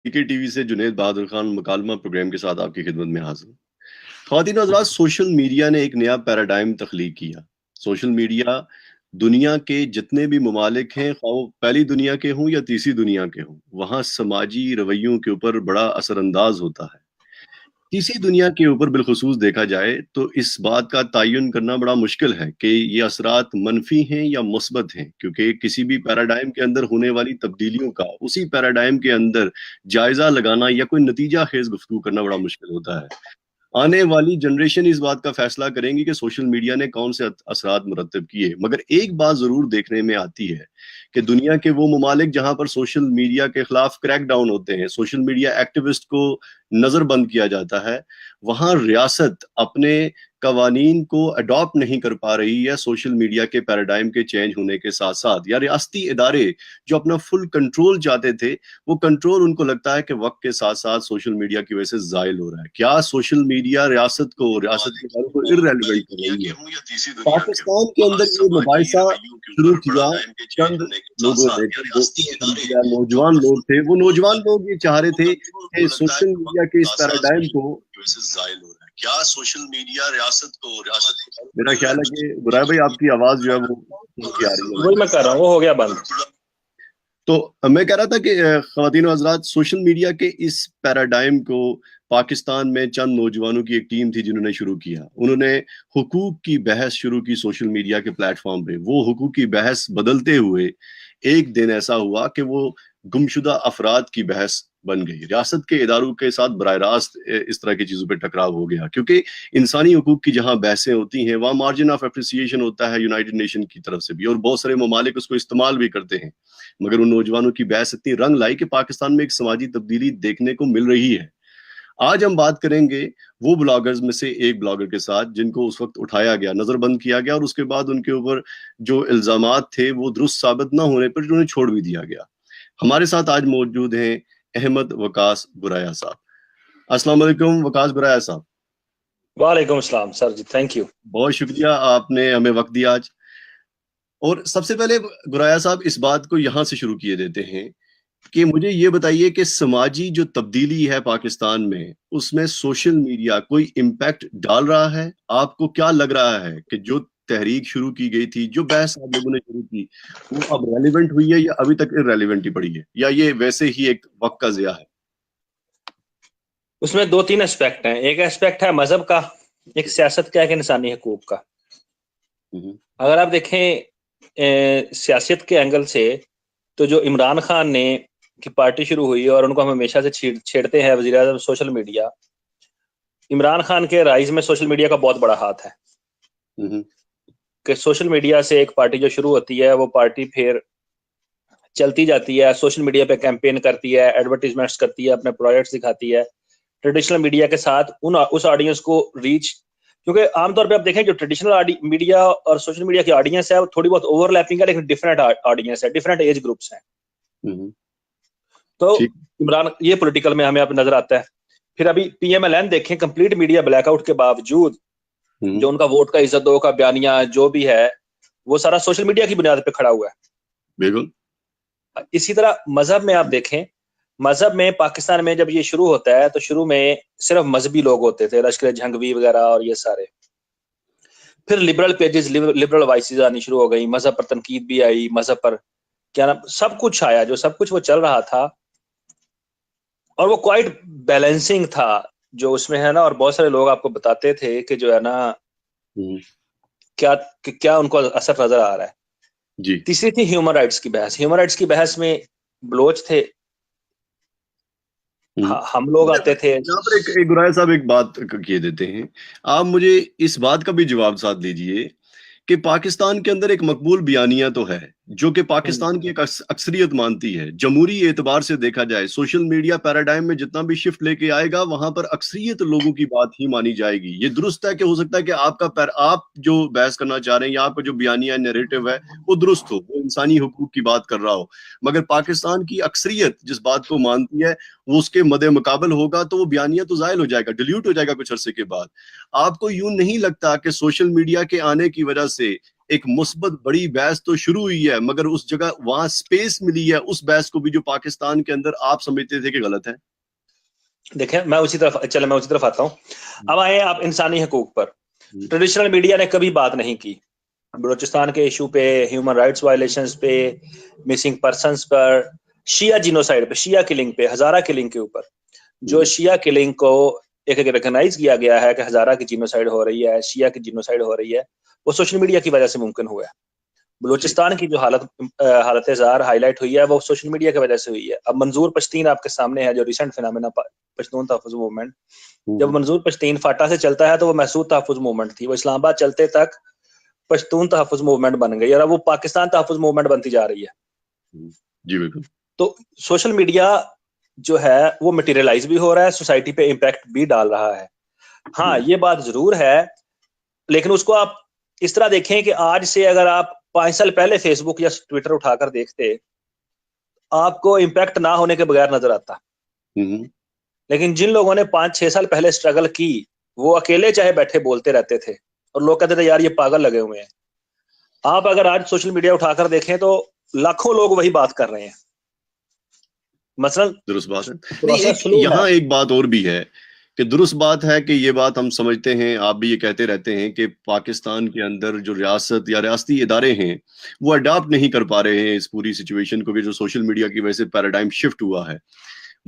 पीके TV से जुनेद बहादुर Khan मुकालमा programme के साथ आपकी खिदमत में हाजिर हूं। ख्वातीन और हज़रात, सोशल मीडिया ने एक नया पैराडाइम तख्लीक किया। सोशल मीडिया दुनिया के जितने भी ममालिक हैं, ख्वाह वो पहली दुनिया के हों या तीसरी दुनिया के हों, वहाँ समाजी रवैयों के ऊपर बड़ा असरअंदाज होता है। तीसरी दुनिया के ऊपर बिलखुसूस देखा जाए तो इस बात का तयन करना बड़ा मुश्किल है कि ये असरात मनफी हैं या मुस्बत हैं, क्योंकि किसी भी पैराडाइम के अंदर होने वाली तब्दीलियों का उसी पैराडाइम के अंदर जायजा लगाना या कोई नतीजा खेज गुफ्तगू करना बड़ा मुश्किल होता है। आने वाली जनरेशन इस बात का फैसला करेंगी कि सोशल मीडिया ने कौन से असरात मुरतब किए, मगर एक बात जरूर देखने में आती है कि दुनिया के वो ममालिक जहां पर सोशल मीडिया के खिलाफ क्रैकडाउन होते हैं, सोशल मीडिया एक्टिविस्ट को नजरबंद किया जाता है, वहां रियासत अपने कवानीन को अडॉप्ट नहीं कर पा रही है सोशल मीडिया के पैराडाइम के चेंज होने के साथ साथ, या रियासती इदारे जो अपना फुल कंट्रोल चाहते थे, वो कंट्रोल उनको लगता है कि वक्त के साथ साथ सोशल मीडिया की वजह से जायल हो रहा है। क्या सोशल मीडिया रियासत के इदारों को इररेलेवेंट कर रही है? पाकिस्तान के अंदर ये मुबाहिसा शुरू किया चंद लोगों ने, जो नौजवान लोग थे, वो नौजवान लोग ये चाह रहे थे कि सोशल मीडिया के इस पैराडाइम को जायल हो रहा है। क्या सोशल मीडिया रियासत मेरा ख्याल है कि बुराई भाई आपकी आवाज जो है वो आ रही है। वही मैं कर रहा हूँ, वो हो गया बंद। तो मैं कह रहा था कि ख्वातीन और हज़रात, सोशल मीडिया के इस पैराडाइम को पाकिस्तान में चंद नौजवानों की एक टीम थी जिन्होंने शुरू किया। उन्होंने हुकूक की बहस शुरू की सोशल मीडिया के प्लेटफॉर्म पे। वो हुकूक की बहस बदलते हुए एक दिन ऐसा हुआ कि वो गुमशुदा अफराद की बहस बन गई। रियासत के इदारों के साथ बराह रास्त इस तरह की चीज़ों पे टकराव हो गया, क्योंकि इंसानी हुकूक की जहाँ बहसें होती हैं वहाँ मार्जिन ऑफ एप्रिसिएशन होता है यूनाइटेड नेशन की तरफ से भी, और बहुत सारे ममालिक उसको इस्तेमाल भी करते हैं। मगर उन नौजवानों की बहस इतनी रंग लाई कि पाकिस्तान में एक समाजी तब्दीली देखने को मिल रही है। आज हम बात करेंगे वो ब्लॉगर्स में से एक ब्लॉगर के साथ जिनको उस वक्त उठाया गया, नजरबंद किया गया, और उसके बाद उनके ऊपर जो इल्जामात थे वो दुरुस्त साबित ना होने पर उन्हें छोड़ भी दिया गया। हमारे साथ आज मौजूद हैं अहमद वकास बुराया साहब। अस्सलाम वालेकुम वकास बुराया साहब। वालेकुम अस्सलाम सर जी, थैंक यू। बहुत शुक्रिया, आपने हमें वक्त दिया आज। और सबसे पहले बुराया साहब, इस बात को यहाँ से शुरू किए देते हैं कि मुझे ये बताइए कि समाजी जो तब्दीली है पाकिस्तान में, उसमें सोशल मीडिया कोई इम्पैक्ट डाल रहा है? आपको क्या लग रहा है कि जो तहरीक शुरू की गई थी, जो बहस आप लोगों ने शुरू की, वो अब रेलिवेंट हुई है या अभी तक इररेलेवेंट ही पड़ी है, या ये वैसे ही एक वक्त का ज़िया है? उसमें दो तीन एस्पेक्ट हैं। एक एस्पेक्ट है मजहब का, एक सियासत का, एक इंसानी हकूक का। अगर आप देखें सियासत के एंगल से, तो जो इमरान खान ने की पार्टी शुरू हुई और उनको हम हमेशा से छेड़ते हैं वज़ीर आज़म सोशल मीडिया, इमरान खान के राइज में सोशल मीडिया का बहुत बड़ा हाथ है कि सोशल मीडिया से एक पार्टी जो शुरू होती है वो पार्टी फिर चलती जाती है, सोशल मीडिया पे कैंपेन करती है, एडवर्टीजमेंट्स करती है, अपने प्रोजेक्ट्स दिखाती है ट्रेडिशनल मीडिया के साथ उस ऑडियंस को रीच। क्योंकि आमतौर पे आप देखें जो ट्रेडिशनल मीडिया और सोशल मीडिया की ऑडियंस है वो थोड़ी बहुत ओवरलैपिंग है, लेकिन डिफरेंट ऑडियंस है, डिफरेंट एज ग्रुप्स हैं। तो इमरान, ये पॉलिटिकल में हमें अब नजर आता है। फिर अभी पीएमएलएन देखें, कंप्लीट मीडिया ब्लैकआउट के बावजूद जो उनका वोट का इज्जत दो का बयानिया जो भी है वो सारा सोशल मीडिया की बुनियाद पे खड़ा हुआ है। बिल्कुल। इसी तरह मजहब में आप देखें, मजहब में पाकिस्तान में जब ये शुरू होता है तो शुरू में सिर्फ मजहबी लोग होते थे, लश्कर जंगवी वगैरह और ये सारे। फिर लिबरल पेजेस, लिबरल वॉइसेस आनी शुरू हो गई, मजहब पर तनकीद भी आई, मजहब पर क्या नाम, सब कुछ आया, जो सब कुछ वो चल रहा था और वो क्वाइट बैलेंसिंग था जो उसमें है ना। और बहुत सारे लोग आपको बताते थे कि जो है ना क्या उनको असर नजर आ रहा है जी। तीसरी थी ह्यूमन राइट्स की बहस। ह्यूमन राइट्स की बहस में बलोच थे, हम लोग आते थे। यहाँ पर एक गुराया साहब एक बात किए देते हैं, आप मुझे इस बात का भी जवाब साथ दीजिए कि पाकिस्तान के अंदर एक मकबूल बयानिया तो है जो कि पाकिस्तान की एक अक्सरियत मानती है। जमहूरी एतबार से देखा जाए, सोशल मीडिया पैराडाइम में जितना भी शिफ्ट लेके आएगा वहां पर अक्सरियत लोगों की बात ही मानी जाएगी। ये दुरुस्त है कि हो सकता है कि आप जो बहस करना चाह रहे हैं या आपका जो बयानिया नैरेटिव है वो दुरुस्त हो, वो इंसानी हुकूक की बात कर रहा हो, मगर पाकिस्तान की अक्सरियत जिस बात को मानती है वो उसके मदे मुकाबल होगा तो वो बयानिया तो जायल हो जाएगा, डिल्यूट हो जाएगा कुछ अरसे के बाद। आपको यूं नहीं लगता कि सोशल मीडिया के आने की वजह से एक मुस्बत बड़ी बहस तो शुरू हुई है, मगर उस जगह वहां स्पेस मिली है उस बहस को भी जो पाकिस्तान के अंदर आप समझते थे कि गलत है। देखें, मैं उसी तरफ आता हूँ। अब आए आप इंसानी हकूक पर। ट्रेडिशनल मीडिया ने कभी बात नहीं की बलूचिस्तान के इशू पे, ह्यूमन राइट्स वायलेशंस पे, मिसिंग पर्संस पर, शिया जिनोसाइड पे, शिया किलिंग पे, हजारा किलिंग के ऊपर। जो शिया किलिंग को एक रिकॉग्नाइज किया गया है कि हजारा की जिनोसाइड हो रही है, शिया की जिनोसाइड हो रही है, वो सोशल मीडिया की वजह से मुमकिन हुआ है। बलूचिस्तान की जो हालत जार हाईलाइट हुई है वो सोशल मीडिया की वजह से हुई है। अब मंजूर पश्तीन आपके सामने है, जो रिसेंट फिनोमेना पश्तून तहफ़्फ़ुज़ मूवमेंट। जब मंजूर पश्तीन फाटा से चलता है तो वो महसूद तहफ़्फ़ुज़ मूवमेंट थी, वो इस्लामाबाद चलते तक पश्तून तहफ़्फ़ुज़ मूवमेंट बन गई और अब वो पाकिस्तान तहफ़्फ़ुज़ मूवमेंट बनती जा रही है। जी बिल्कुल। तो सोशल मीडिया जो है वो मटेरियलाइज भी हो रहा है, सोसाइटी पे इम्पैक्ट भी डाल रहा है। हाँ, ये बात जरूर है, लेकिन उसको आप इस तरह देखें कि आज से अगर आप 5 साल पहले फेसबुक या ट्विटर उठाकर देखते, आपको इम्पैक्ट ना होने के बगैर नजर आता। लेकिन जिन लोगों ने 5-6 साल पहले स्ट्रगल की, वो अकेले चाहे बैठे बोलते रहते थे और लोग कहते थे यार ये पागल लगे हुए हैं। आप अगर आज सोशल मीडिया उठाकर देखें तो लाखों लोग वही बात कर रहे हैं। मसलन दुरुस्त बात है। यहाँ एक बात और भी है कि दुरुस्त बात है कि ये बात हम समझते हैं, आप भी ये कहते रहते हैं कि पाकिस्तान के अंदर जो रियासत या रियासती इदारे हैं वो अडॉप्ट नहीं कर पा रहे हैं इस पूरी सिचुएशन को कि जो सोशल मीडिया की वजह से पैराडाइम शिफ्ट हुआ है।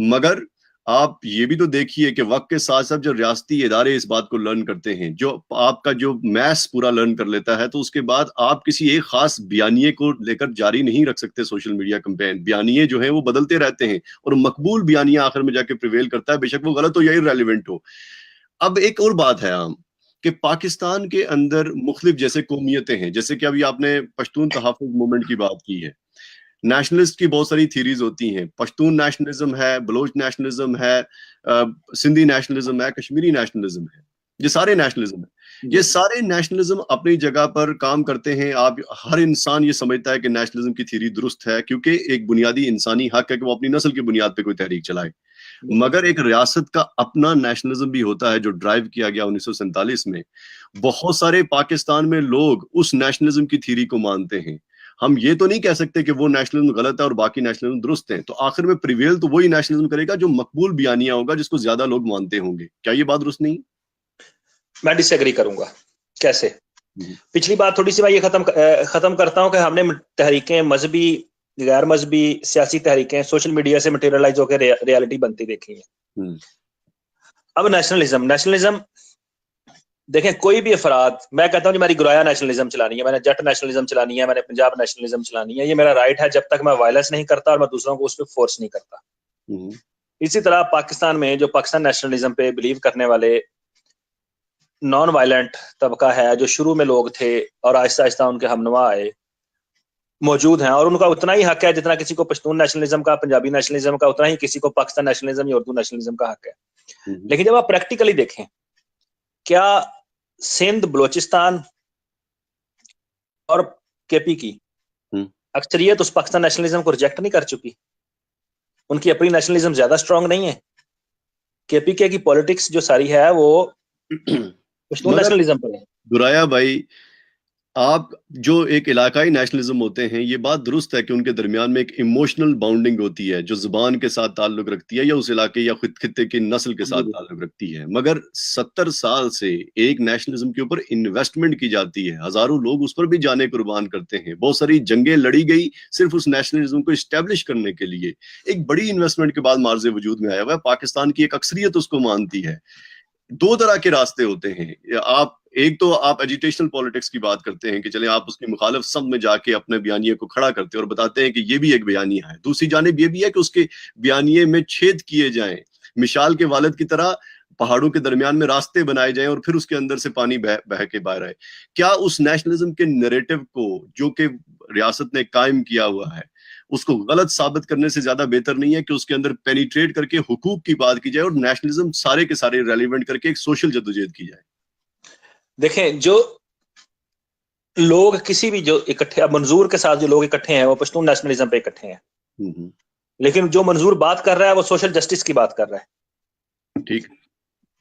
मगर आप ये भी तो देखिए कि वक्त के साथ साथ जो रियासती इदारे इस बात को लर्न करते हैं, जो आपका जो मैस पूरा लर्न कर लेता है, तो उसके बाद आप किसी एक खास बयानिए को लेकर जारी नहीं रख सकते सोशल मीडिया कैंपेन। बयानिए जो हैं वो बदलते रहते हैं और मकबूल बयानिया आखिर में जाके प्रिवेल करता है, बेशक वो गलत हो या इररिलेवेंट हो। अब एक और बात है आम कि पाकिस्तान के अंदर मुख्तलिफ जैसे कौमियतें हैं, जैसे कि अभी आपने पश्तून तहफ़्फ़ुज़ मूवमेंट की बात की है। नेशनलिस्ट की बहुत सारी थीरीज होती हैं, पश्तून नेशनलिज्म है, बलोच नेशनलिज्म है, सिंधी नेशनलिज्म है, कश्मीरी नेशनलिज्म है, ये सारे नेशनलिज्म है। ये सारे नेशनलिज्म अपनी जगह पर काम करते हैं। आप हर इंसान ये समझता है कि नेशनलिज्म की थीरी दुरुस्त है, क्योंकि एक बुनियादी इंसानी हक है कि वो अपनी नस्ल की बुनियाद पे कोई तहरीक चलाए। मगर एक रियासत का अपना नेशनलिज्म भी होता है जो ड्राइव किया गया 1947 में। बहुत सारे पाकिस्तान में लोग उस नेशनलिज्म की थीरी को मानते हैं। हम ये तो नहीं कह सकते कि वो नेशनलिज्म गलत है और बाकी नेशनलिज्म दुरुस्त है। तो आखिर में प्रिवेल तो वही नेशनलिज्म करेगा जो मकबूल बयानिया होगा, जिसको ज्यादा लोग मानते होंगे। क्या ये बात दुरुस्त नहीं? मैं डिसएग्री करूंगा। कैसे? पिछली बात थोड़ी सी मैं ये खत्म करता हूं कि हमने तहरीकें, मजहबी, गैर मजहबी, सियासी तहरीकें सोशल मीडिया से मटेरियलाइज होकर रियलिटी बनती देखी है। अब नेशनलिज्म देखें, कोई भी अफराद, मैं कहता हूं मेरी गुराया नेशनलिज्म चलानी है, मैंने जट नेशनलिज्म चलानी है, मैंने पंजाब नेशनलिज्म चलानी है, ये मेरा राइट है जब तक मैं वायलेंस नहीं करता और मैं दूसरों को उस पर फोर्स नहीं करता। इसी तरह पाकिस्तान में जो पाकिस्तान नेशनलिज्म पे बिलीव करने वाले नॉन वायलेंट तबका है, जो शुरू में लोग थे और आहिस्ता आहिस्ता उनके हमनुमा आए, मौजूद हैं और उनका उतना ही हक है जितना किसी को पश्तून नेशनलिज्म का, पंजाबी नेशनलिज्म का, उतना ही किसी को पाकिस्तान नेशनलिज्म या उर्दू नेशनलिज्म का हक है। लेकिन जब आप प्रैक्टिकली देखें, क्या सिंध, बलोचिस्तान और केपी की अक्सरियत उस पाकिस्तान नेशनलिज्म को रिजेक्ट नहीं कर चुकी? उनकी अपनी नेशनलिज्म ज्यादा स्ट्रांग नहीं है? केपीके की पॉलिटिक्स जो सारी है वो पश्तून नेशनलिज्म पर है। दुराया भाई, आप जो एक इलाकाई नेशनलिज्म होते हैं, ये बात दुरुस्त है कि उनके दरमियान में एक इमोशनल बाउंडिंग होती है जो जुबान के साथ ताल्लुक रखती है या उस इलाके या खुद खित्ते की नस्ल के साथ ताल्लुक रखती है। मगर 70 साल से एक नेशनलिज्म के ऊपर इन्वेस्टमेंट की जाती है, हजारों लोग उस पर भी जाने कुर्बान करते हैं, बहुत सारी जंगें लड़ी गई सिर्फ उस नेशनलिज्म को इस्टेब्लिश करने के लिए। एक बड़ी इन्वेस्टमेंट के बाद मार्जे वजूद में आया हुआ है। पाकिस्तान की एक अक्सरियत उसको मानती है। दो तरह के रास्ते होते हैं। एक तो आप एजिटेशनल पॉलिटिक्स की बात करते हैं कि चले आप उसकी मुखालिफ सब में जाके अपने बयानिए को खड़ा करते हैं और बताते हैं कि ये भी एक बयानिया है। दूसरी जानिब ये भी है कि उसके बयानिए में छेद किए जाएं, मिसाल के वालिद की तरह पहाड़ों के दरमियान में रास्ते बनाए जाएं और फिर उसके अंदर से पानी बह के बाहर आए। क्या उस नेशनलिज्म के नैरेटिव को जो कि रियासत ने कायम किया हुआ है उसको गलत साबित करने से ज्यादा बेहतर नहीं है कि उसके अंदर पेनिट्रेट करके हुकूक की बात की जाए और नेशनलिज्म सारे के सारे रेलिवेंट करके एक सोशल जद्दोजहद की जाए? देखें, जो लोग किसी भी जो इकट्ठे, मंजूर के साथ जो लोग इकट्ठे हैं वो पश्तून नेशनलिज्म पे इकट्ठे हैं। लेकिन जो मंजूर बात कर रहा है वो सोशल जस्टिस की बात कर रहा है। ठीक।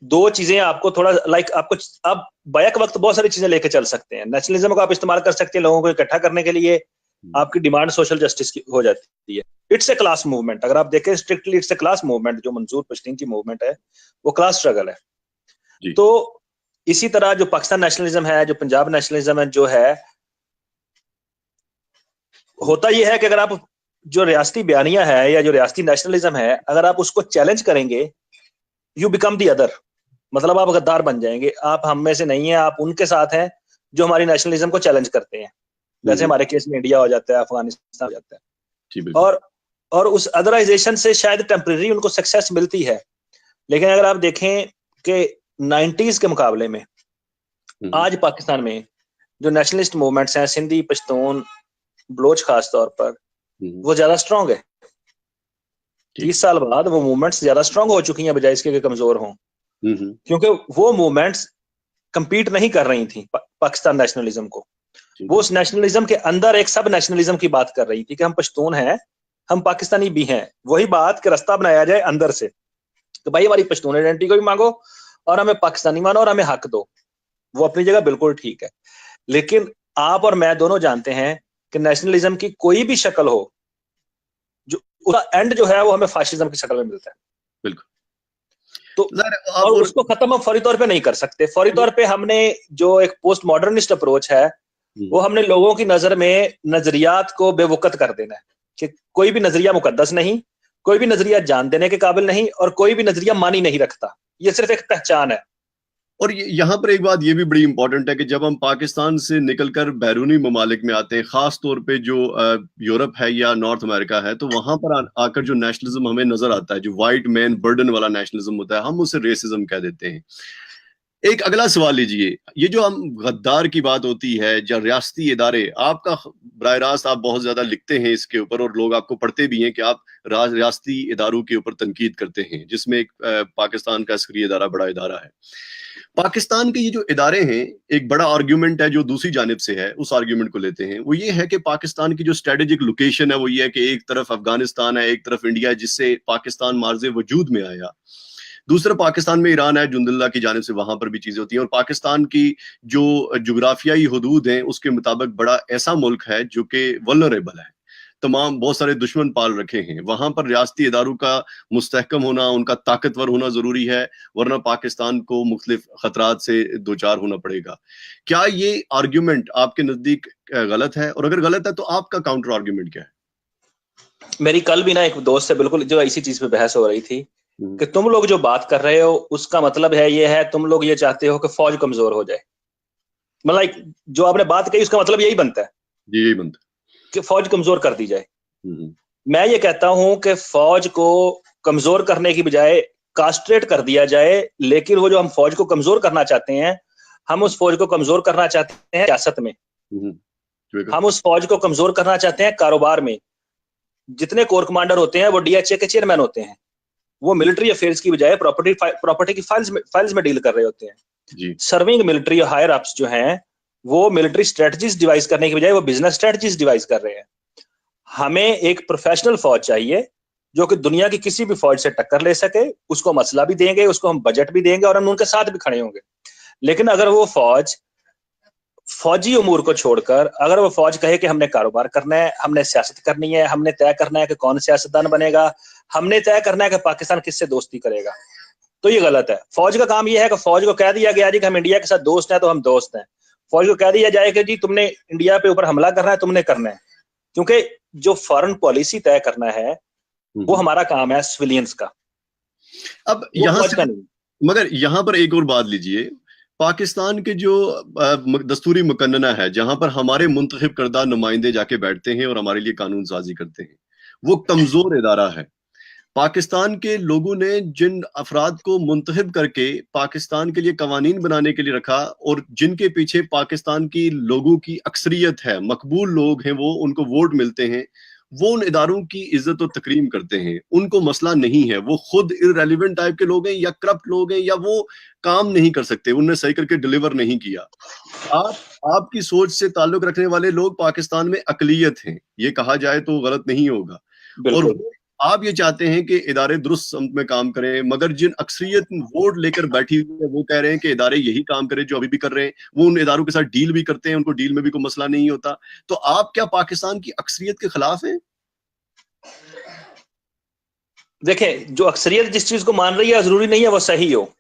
दो चीजें आपको थोड़ा आपको आप बैक वक्त बहुत सारी चीजें लेके चल सकते हैं। नेशनलिज्म को आप इस्तेमाल कर सकते हैं लोगों को इकट्ठा करने के लिए, आपकी डिमांड सोशल जस्टिस की हो जाती है। इट्स ए क्लास मूवमेंट, अगर आप देखें strictly it's a class movement. जो मंजूर पश्तीन की मूवमेंट है वो क्लास स्ट्रगल है। तो इसी तरह जो पाकिस्तान नेशनलिज्म है, जो पंजाब नेशनलिज्म है, जो है होता यह है कि अगर आप जो रियासती बयानिया है या जो रियासती नेशनलिज्म है, अगर आप उसको चैलेंज करेंगे, यू बिकम दी अदर, मतलब आप गद्दार बन जाएंगे। आप हम में से नहीं है, आप उनके साथ हैं जो हमारी नेशनलिज्म को चैलेंज करते हैं। जैसे हमारे केस में इंडिया हो जाता है, अफगानिस्तान हो जाता है। और उस अदराइजेशन से शायद टेम्परेरी उनको सक्सेस मिलती है, लेकिन अगर आप देखें कि 90s के मुकाबले में आज पाकिस्तान में जो नेशनलिस्ट मूवमेंट्स हैं, सिंधी, पश्तून, बलोच खास तौर पर, वो ज्यादा स्ट्रांग है। 30 साल बाद वो मूवमेंट्स ज्यादा स्ट्रांग हो चुकी हैं बजाय इसके कमजोर हों, क्योंकि वो मूवमेंट्स कंपीट नहीं कर रही थी पाकिस्तान नेशनलिज्म को। वो उस नेशनलिज्म के अंदर एक सब नेशनलिज्म की बात कर रही थी कि हम पश्तून हैं, हम पाकिस्तानी भी हैं। वही बात कि रास्ता बनाया जाए अंदर से कि भाई हमारी पश्तून आइडेंटिटी को भी मांगो और हमें पाकिस्तानी मानो और हमें हक दो। वो अपनी जगह बिल्कुल ठीक है, लेकिन आप और मैं दोनों जानते हैं कि नेशनलिज्म की कोई भी शक्ल हो, जो उसका एंड जो है वो हमें फाशिज्म की शक्ल में मिलता है। बिल्कुल। तो और उसको खत्म हम फौरी तौर पे नहीं कर सकते। फौरी तौर पे हमने जो एक पोस्ट मॉडर्निस्ट अप्रोच है, वो हमने लोगों की नजर में नजरियात को बेवकूफ कर देना है कि कोई भी नजरिया मुकद्दस नहीं, कोई भी नजरिया जान देने के काबिल नहीं, और कोई भी नजरिया मानी नहीं रखता। ये सिर्फ एक पहचान है। और यहाँ पर एक बात ये भी बड़ी इंपॉर्टेंट है कि जब हम पाकिस्तान से निकलकर बैरूनी ममालिक में आते हैं, खास तौर पे जो यूरोप है या नॉर्थ अमेरिका है, तो वहां पर आकर जो नेशनलिज्म हमें नजर आता है, जो व्हाइट मैन बर्डन वाला नेशनलिज्म होता है, हम उसे रेसिज्म कह देते हैं। एक अगला सवाल लीजिए, ये जो हम गद्दार की बात होती है, जो रियासती इदारे, आपका बराह रास्त आप बहुत ज्यादा लिखते हैं इसके ऊपर और लोग आपको पढ़ते भी हैं कि आप रियासती इदारों के ऊपर तनकीद करते हैं, जिसमें एक पाकिस्तान का अस्करी इदारा बड़ा इदारा है। पाकिस्तान के ये जो इदारे हैं, एक बड़ा आर्ग्यूमेंट है जो दूसरी जानिब से है, उस आर्ग्यूमेंट को लेते हैं, वो ये है कि पाकिस्तान की जो स्ट्रेटेजिक लोकेशन है वो ये है कि एक तरफ अफगानिस्तान है, एक तरफ इंडिया है, जिससे पाकिस्तान मार्जे वजूद में आया। दूसरा पाकिस्तान में ईरान है, जुंदुल्ला की जानिब से वहां पर भी चीजें होती हैं। और पाकिस्तान की जो जुग्राफियाई हदूद हैं उसके मुताबिक बड़ा ऐसा मुल्क है जो कि वल्नरेबल है, तमाम बहुत सारे दुश्मन पाल रखे हैं। वहां पर रियासती इदारों का मुस्तहकम होना, उनका ताकतवर होना जरूरी है, वरना पाकिस्तान को मुख्तलिफ खतरात से दो चार होना पड़ेगा। क्या ये आर्ग्यूमेंट आपके नजदीक गलत है, और अगर गलत है तो आपका काउंटर आर्ग्यूमेंट क्या है? मेरी कल भी ना एक दोस्त से बिल्कुल जो इसी चीज पे बहस हो रही थी कि तुम लोग जो बात कर रहे हो उसका मतलब है ये है, तुम लोग ये चाहते हो कि फौज कमजोर हो जाए। मतलब जो आपने बात कही उसका मतलब यही बनता है, यही बनता है कि फौज कमजोर कर दी जाए। मैं ये कहता हूं कि फौज को कमजोर करने की बजाय कास्ट्रेट कर दिया जाए। लेकिन वो जो हम फौज को कमजोर करना चाहते हैं, हम उस फौज को कमजोर करना चाहते हैं सियासत में, हम उस फौज को कमजोर करना चाहते हैं कारोबार में। जितने कोर कमांडर होते हैं वो डीएचए के चेयरमैन होते हैं, वो मिलिट्री अफेयर्स की बजाय प्रॉपर्टी की फाइल्स में डील कर रहे होते हैं। सर्विंग मिलिट्री हायर अप्स जो हैं वो मिलिट्री स्ट्रेटजीज डिवाइस करने की बजाय वो बिजनेस स्ट्रेटजीज डिवाइस कर रहे हैं। हमें एक प्रोफेशनल फौज चाहिए जो कि दुनिया की किसी भी फौज से टक्कर ले सके। उसको मसला भी देंगे, उसको हम बजट भी देंगे और हम उनके साथ भी खड़े होंगे। लेकिन अगर वो फौज फौजी उमूर को छोड़कर अगर वो फौज कहे कि हमने कारोबार करना है, हमने सियासत करनी है, हमने तय करना है कि कौन सियासतदान बनेगा, हमने तय करना है कि पाकिस्तान किससे दोस्ती करेगा, तो ये गलत है। फौज का काम ये है कि फौज को कह दिया गया जी कि हम इंडिया के साथ दोस्त हैं तो हम दोस्त हैं। फौज को कह दिया जाए कि जी तुमने इंडिया पे ऊपर हमला करना है, तुमने करना है, क्योंकि जो फॉरेन पॉलिसी तय करना है वो हमारा काम है सिविलियंस का। अब यहां से मगर यहां पर एक और बात लीजिए, पाकिस्तान के जो दस्तूरी मुकन्नना है, जहां पर हमारे मुंतखब करदा नुमाइंदे जाके बैठते हैं और हमारे लिए कानून साजी करते हैं, वो कमजोर इदारा है। पाकिस्तान के लोगों ने जिन अफराद को मुंतखब करके पाकिस्तान के लिए कवानीन बनाने के लिए रखा और जिनके पीछे पाकिस्तान की लोगों की अक्सरियत है, मकबूल लोग हैं, वो उनको वोट मिलते हैं, वो उन इदारों की इज्जत और तकरीम करते हैं। उनको मसला नहीं है, वो खुद इररेलेवेंट टाइप के लोग हैं या करप्ट लोग हैं या वो काम नहीं कर सकते, उन्हें सही करके डिलीवर नहीं किया। आपकी सोच से ताल्लुक रखने वाले लोग पाकिस्तान में अकलियत हैं, ये कहा जाए तो गलत नहीं होगा। और आप ये चाहते हैं कि इदारे दुरुस्त समत में काम करें, मगर जिन अक्सरियत वोट लेकर बैठी हुई है वो कह रहे हैं कि इदारे यही काम करें जो अभी भी कर रहे हैं, वो उन इदारों के साथ डील भी करते हैं, उनको डील में भी कोई मसला नहीं होता। तो आप क्या पाकिस्तान की अक्सरियत के खिलाफ हैं? देखिए, जो अक्सरियत जिस चीज को मान रही है जरूरी नहीं है वो सही हो,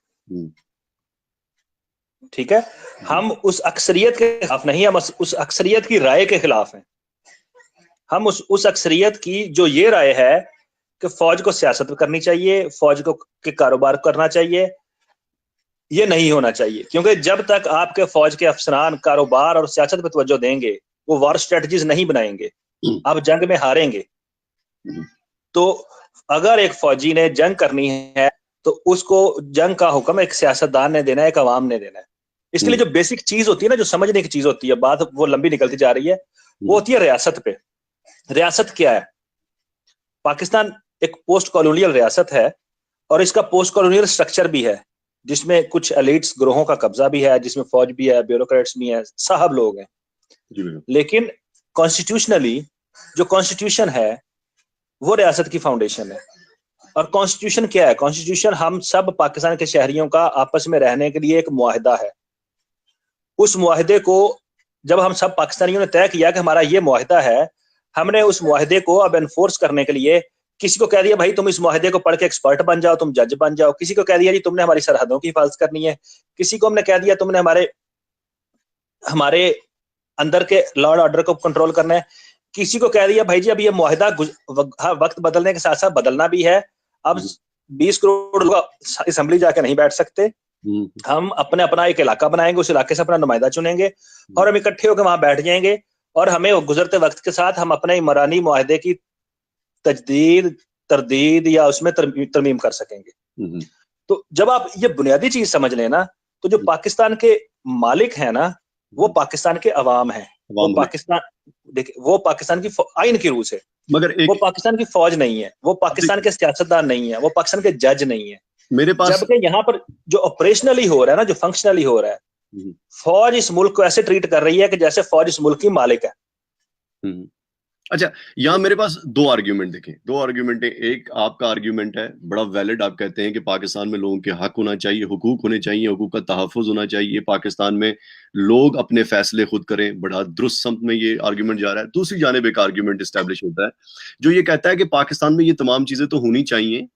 ठीक है। हम उस अक्सरियत के खिलाफ नहीं, हम उस अक्सरियत की राय के खिलाफ हैं। हम उस अक्सरियत की जो ये राय है कि फौज को सियासत करनी चाहिए, फौज को के कारोबार करना चाहिए, ये नहीं होना चाहिए। क्योंकि जब तक आपके फौज के अफसरान कारोबार और सियासत पर तवज्जो देंगे, वो वॉर स्ट्रेटजीज नहीं बनाएंगे, आप जंग में हारेंगे। तो अगर एक फौजी ने जंग करनी है तो उसको जंग का हुक्म एक सियासतदान ने देना है, एक अवाम ने देना है। इसके लिए जो बेसिक चीज होती है ना, जो समझने की चीज होती है, बात वो लंबी निकलती जा रही है, वो होती है रियासत पे। रियासत क्या है? पाकिस्तान एक पोस्ट कॉलोनियल रियासत है और इसका पोस्ट कॉलोनियल स्ट्रक्चर भी है, जिसमें कुछ एलिट्स ग्रोहों का कब्जा भी है, जिसमें फौज भी है, ब्यूरोक्रेट्स भी है, साहब लोग हैं। लेकिन कॉन्स्टिट्यूशनली जो कॉन्स्टिट्यूशन है वो रियासत की फाउंडेशन है। और कॉन्स्टिट्यूशन क्या है? कॉन्स्टिट्यूशन हम सब पाकिस्तान के शहरियों का आपस में रहने के लिए एक मुआहिदा है। उस मुआहिदे को जब हम सब पाकिस्तानियों ने तय किया कि हमारा ये मुआहिदा है, हमने उस मुआहिदे को अब एनफोर्स करने के लिए किसी को कह दिया भाई तुम इस मुआहिदे को पढ़ के एक्सपर्ट बन जाओ, तुम जज बन जाओ। किसी को कह दिया जी तुमने हमारी सरहदों की हिफाजत करनी है। किसी को हमने कह दिया तुमने हमारे अंदर के लॉ एंड ऑर्डर को कंट्रोल करना है। किसी को कह दिया भाई जी अब ये मुआहिदा वक्त बदलने के साथ साथ बदलना भी है, अब 20 करोड़ लोग असेंबली जाके नहीं बैठ सकते, हम अपना एक इलाका बनाएंगे, उस इलाके से अपना नुमाइंदा चुनेंगे और हम इकट्ठे होकर वहां बैठ जाएंगे और हमें गुजरते वक्त के साथ हम अपने इमरानी मुआहिदे की तजदीद, तरदीद या उसमें तरमीम कर सकेंगे। तो जब आप ये बुनियादी चीज समझ लेना, तो जो पाकिस्तान के मालिक है ना, वो पाकिस्तान के अवाम है। वो पाकिस्तान, देखिए, वो पाकिस्तान की आइन की रूह से, मगर वो पाकिस्तान की फौज नहीं है, वो पाकिस्तान के सियासतदान नहीं है, वो पाकिस्तान के जज नहीं है। मेरे पास जबकि यहाँ पर जो ऑपरेशनली हो रहा है ना, जो फंक्शनली हो रहा है, फौज इस मुल्क को ऐसे ट्रीट कर रही है कि जैसे फौज इस मुल्क की मालिक है। अच्छा, यहाँ मेरे पास दो आर्ग्यूमेंट देखें, दो आर्ग्यूमेंट है। एक आपका आर्ग्यूमेंट है बड़ा वैलिड, आप कहते हैं कि पाकिस्तान में लोगों के हक होना चाहिए, हुकूक होने चाहिए, हुकूक का तहफ़्फ़ुज़ होना चाहिए, पाकिस्तान में लोग अपने फैसले खुद करें। बड़ा दुरुस्त समत में ये आर्ग्यूमेंट जा रहा है। दूसरी जानिब एक आर्ग्यूमेंट इस्टेब्लिश होता है जो ये कहता है कि पाकिस्तान में ये तमाम चीजें तो होनी चाहिए,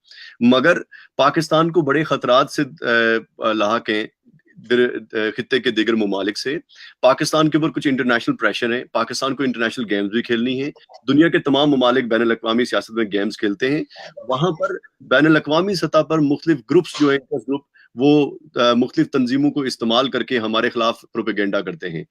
मगर पाकिस्तान को बड़े खतरात से लाहक हैं खित्ते के दीगर ममालिक से। पाकिस्तान के ऊपर कुछ इंटरनेशनल प्रेशर है, पाकिस्तान को इंटरनेशनल गेम्स भी खेलनी है। दुनिया के तमाम ममालिक बैन अल-अक़वामी सियासत में गेम्स खेलते हैं। वहां पर बैन अल-अक़वामी सतह पर मुख्तलिफ ग्रुप्स जो है, ग्रुप वो मुख्तलिफ तंजीमों को इस्तेमाल करके हमारे खिलाफ प्रोपेगेंडा करते हैं।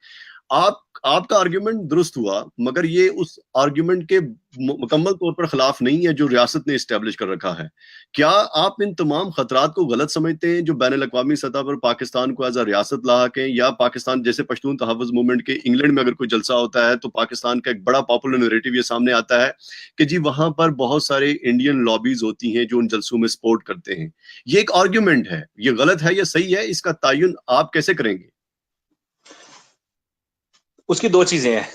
आपका आर्ग्यूमेंट दुरुस्त हुआ, मगर ये उस आर्ग्यूमेंट के मुकम्मल तौर पर खिलाफ नहीं है जो रियासत ने इस्टेब्लिश कर रखा है। क्या आप इन तमाम खतरात को गलत समझते हैं जो बैन अल-अक़वामी सतह पर पाकिस्तान को एज अ रियासत लाहक है? या पाकिस्तान जैसे पश्तून तहफ़्फ़ुज़ मूवमेंट के इंग्लैंड में अगर कोई जलसा होता है तो पाकिस्तान का एक बड़ा पॉपुलर नैरेटिव ये सामने आता है कि जी वहां पर बहुत सारे इंडियन लॉबीज होती हैं जो उन जलसों में सपोर्ट करते हैं। ये एक आर्ग्यूमेंट है, ये गलत है या सही है? इसका तायुन आप कैसे करेंगे? उसकी दो चीजें हैं।